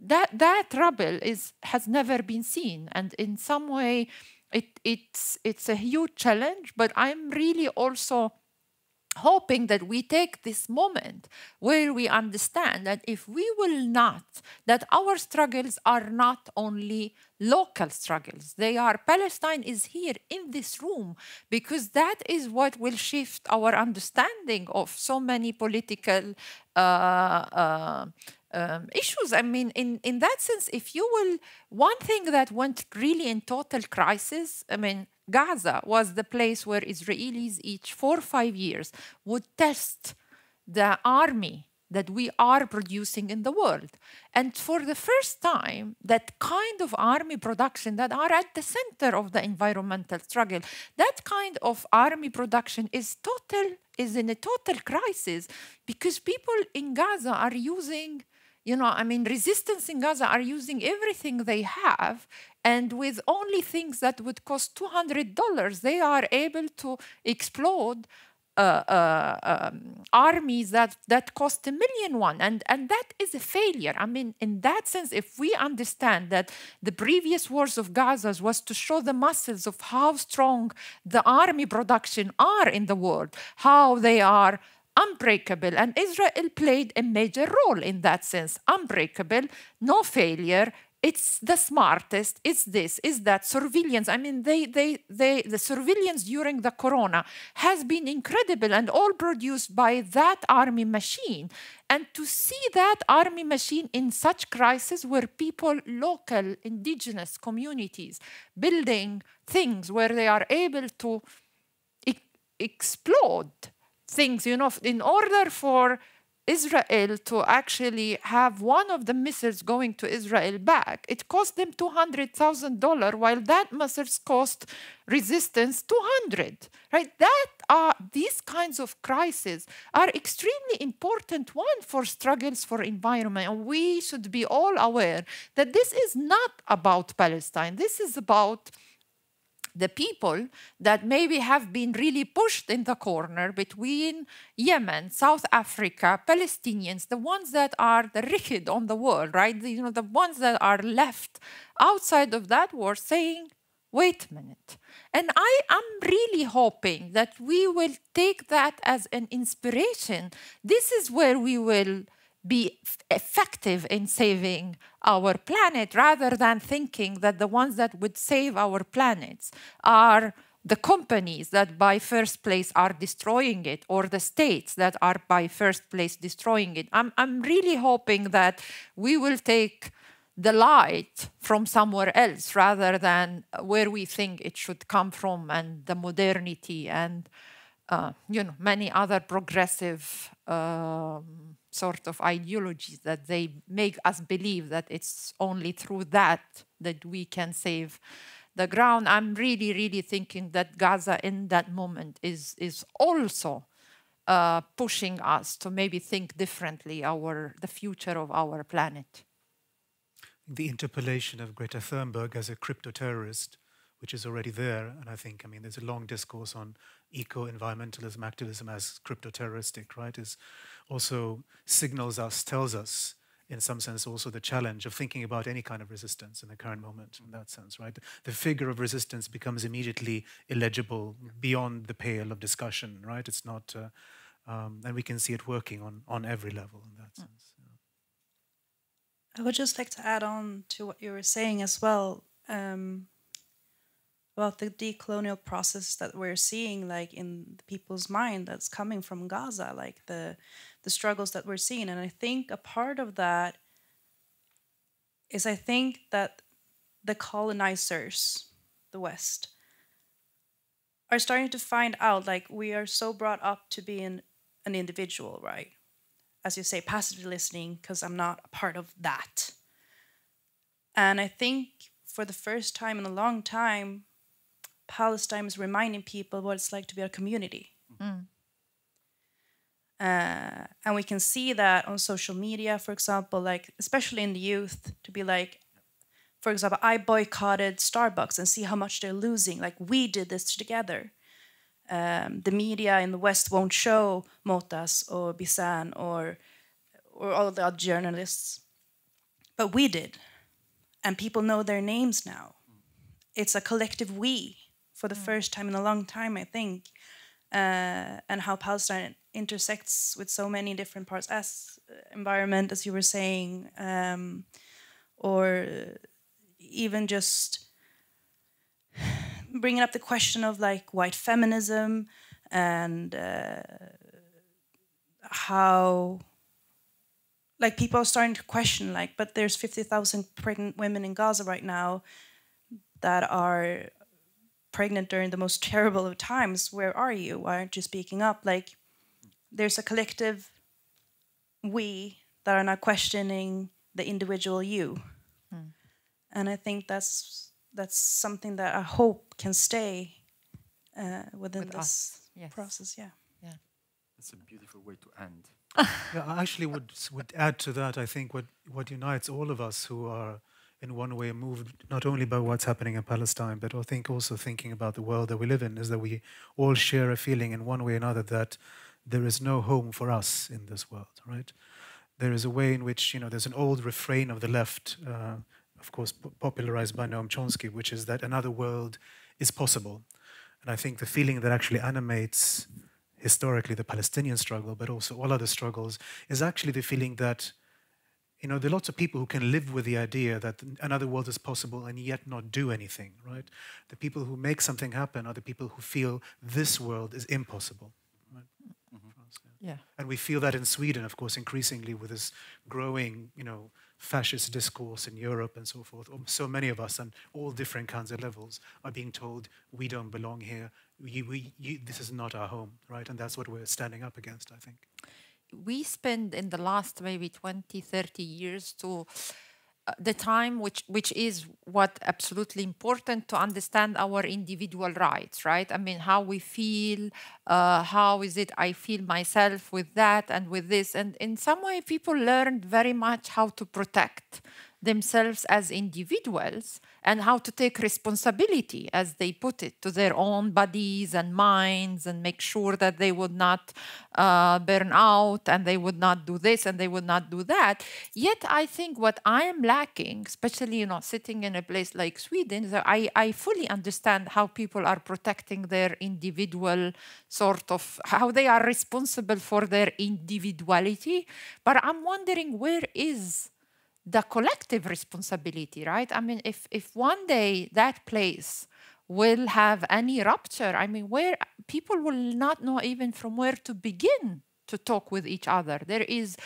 that rubble has never been seen. And in some way, it's a huge challenge, but I'm really also hoping that we take this moment where we understand that if we will not, that our struggles are not only local struggles. Palestine is here in this room, because that is what will shift our understanding of so many political issues. In that sense, if you will, one thing that went really in total crisis, Gaza was the place where Israelis each 4 or 5 years would test the army that we are producing in the world. And for the first time, that kind of army production that are at the center of the environmental struggle, that kind of army production is in a total crisis, because people in Gaza are using, resistance in Gaza are using everything they have, and with only things that would cost $200, they are able to explode armies that cost $1 million. And that is a failure. In that sense, if we understand that the previous wars of Gaza was to show the muscles of how strong the army production are in the world, how they are unbreakable, and Israel played a major role in that sense. Unbreakable, no failure, it's the smartest, it's this, it's that. Surveillance, the surveillance during the corona has been incredible, and all produced by that army machine. And to see that army machine in such crisis, where people, local indigenous communities, building things where they are able to explode things, in order for Israel to actually have one of the missiles going to Israel back, it cost them $200,000, while that missiles cost resistance 200. Right? These kinds of crises are extremely important one for struggles for environment, and we should be all aware that this is not about Palestine. This is about the people that maybe have been really pushed in the corner between Yemen, South Africa, Palestinians, the ones that are the wicked on the world, right? The ones that are left outside of that war saying, wait a minute. And I am really hoping that we will take that as an inspiration. This is where we will be effective in saving our planet, rather than thinking that the ones that would save our planets are the companies that by first place are destroying it, or the states that are by first place destroying it. I'm really hoping that we will take the light from somewhere else rather than where we think it should come from, and the modernity and many other progressive sort of ideologies that they make us believe that it's only through that we can save the ground. I'm really, really thinking that Gaza in that moment is also pushing us to maybe think differently the future of our planet. The interpolation of Greta Thunberg as a crypto-terrorist, which is already there, and I think, there's a long discourse on eco-environmentalism, activism as crypto-terroristic, right, is also tells us, in some sense, also the challenge of thinking about any kind of resistance in the current moment, in that sense, right? The figure of resistance becomes immediately illegible, beyond the pale of discussion, right? It's not, and we can see it working on every level in that sense. I would just like to add on to what you were saying as well, about the decolonial process that we're seeing, like in people's mind that's coming from Gaza, like the struggles that we're seeing. And I think a part of that is, I think that the colonizers, the West, are starting to find out, like, we are so brought up to be an individual, right? As you say, passively listening, because I'm not a part of that. And I think for the first time in a long time, Palestine is reminding people what it's like to be a community. Mm. And we can see that on social media, for example, like, especially in the youth, to be like, for example, I boycotted Starbucks and see how much they're losing. Like, we did this together. The media in the West won't show Motas or Bisan or all the other journalists, but we did. And people know their names now. It's a collective we for the first time in a long time, I think. And how Palestine intersects with so many different parts, as environment, as you were saying, or even just bringing up the question of, like, white feminism and how, like, people are starting to question, like, but there's 50,000 pregnant women in Gaza right now that are pregnant during the most terrible of times. Where are you? Why aren't you speaking up? Like, there's a collective we that are not questioning the individual you. Mm. And I think that's something that I hope can stay within this process. Yeah. That's a beautiful way to end. Yeah, I actually would add to that. I think what unites all of us who are in one way moved not only by what's happening in Palestine, but I think also thinking about the world that we live in, is that we all share a feeling in one way or another that there is no home for us in this world, right? There is a way in which, there's an old refrain of the left, of course, popularized by Noam Chomsky, which is that another world is possible. And I think the feeling that actually animates historically the Palestinian struggle, but also all other struggles, is actually the feeling that, there are lots of people who can live with the idea that another world is possible and yet not do anything, right? The people who make something happen are the people who feel this world is impossible. Right? Mm-hmm. Yeah. And we feel that in Sweden, of course, increasingly with this growing, fascist discourse in Europe and so forth. So many of us on all different kinds of levels are being told we don't belong here. This is not our home, right? And that's what we're standing up against, I think. we spend in the last maybe 20, 30 years to the time which is what absolutely important to understand our individual rights, right? I mean, how we feel, how is it I feel myself with that and with this. And in some way, people learned very much how to protect themselves as individuals and how to take responsibility, as they put it, to their own bodies and minds, and make sure that they would not burn out and they would not do this and they would not do that. Yet I think what I am lacking, especially, you know, sitting in a place like Sweden, is that I fully understand how people are protecting their individual sort of, how they are responsible for their individuality. But I'm wondering, where is the collective responsibility, right? I mean, if one day that place will have any rupture, I mean, where people will not know even from where to begin to talk with each other. There is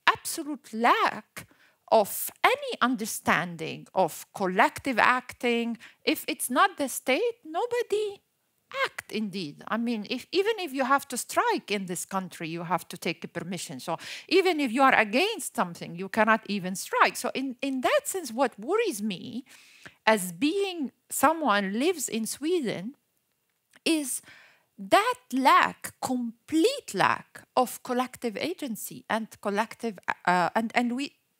absolute lack of any understanding of collective acting. If it's not the state, nobody act indeed. I mean, even if you have to strike in this country, you have to take a permission. So even if you are against something, you cannot even strike. So in that sense, what worries me as being someone lives in Sweden is that complete lack of collective agency and collective,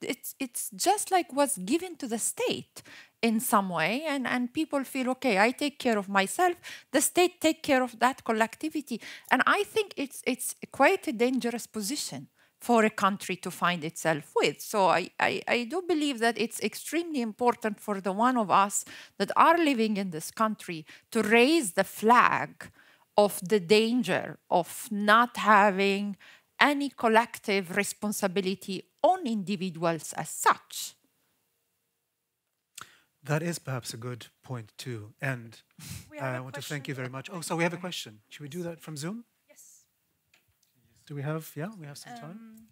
it's just like was given to the state in some way, and people feel, okay, I take care of myself, the state take care of that collectivity. And I think it's quite a dangerous position for a country to find itself with. So I do believe that it's extremely important for the one of us that are living in this country to raise the flag of the danger of not having any collective responsibility on individuals as such. That is perhaps a good point to end. I want to thank you very much. Oh, so we have a question. Should we do that from Zoom? Yes. Do we have, we have some time?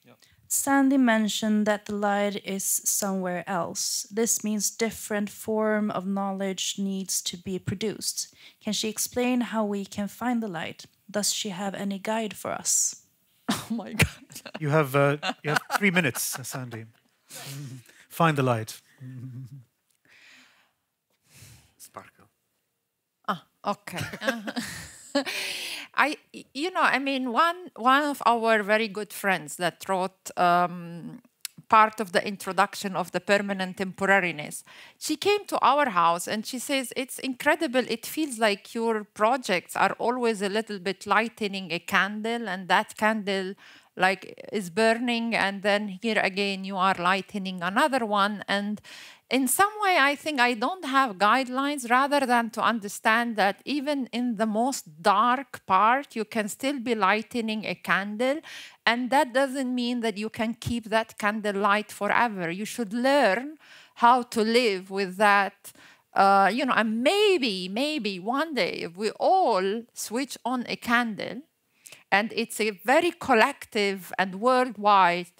Yeah. Sandy mentioned that the light is somewhere else. This means different form of knowledge needs to be produced. Can she explain how we can find the light? Does she have any guide for us? Oh my God. You have 3 minutes, Sandy. Find the light. Sparkle. Okay. I mean, one of our very good friends that wrote part of the introduction of the permanent temporariness, she came to our house and she says, it's incredible. It feels like your projects are always a little bit lightening a candle, and that candle like is burning, and then here again you are lightening another one. And in some way, I think I don't have guidelines, rather than to understand that even in the most dark part, you can still be lightening a candle. And that doesn't mean that you can keep that candle light forever. You should learn how to live with that. And maybe one day, if we all switch on a candle, and it's a very collective and worldwide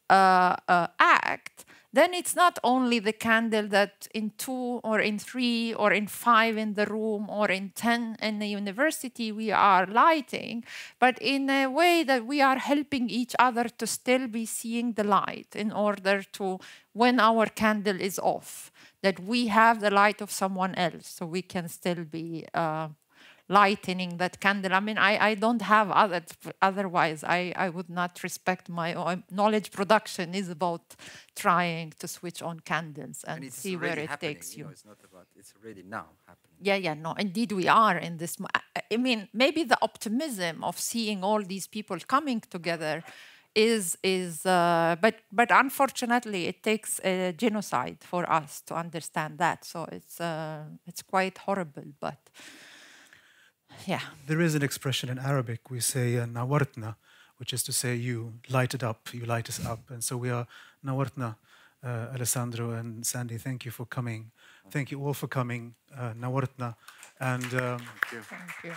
act, then it's not only the candle that in 2 or in 3 or in 5 in the room or in 10 in the university we are lighting, but in a way that we are helping each other to still be seeing the light, in order to, when our candle is off, that we have the light of someone else, so we can still be lightening that candle. I mean, I don't have otherwise I would not respect my own. Knowledge production is about trying to switch on candles and see where it takes you. It's not about, it's already now happening. Yeah, no, indeed we are in this. I mean, maybe the optimism of seeing all these people coming together is but unfortunately it takes a genocide for us to understand that. So it's quite horrible, but yeah. There is an expression in Arabic, we say nawartna, which is to say you light it up, you light us up. And so we are nawartna, Alessandro and Sandy, thank you for coming. Thank you all for coming, nawartna. And Thank you. Thank you.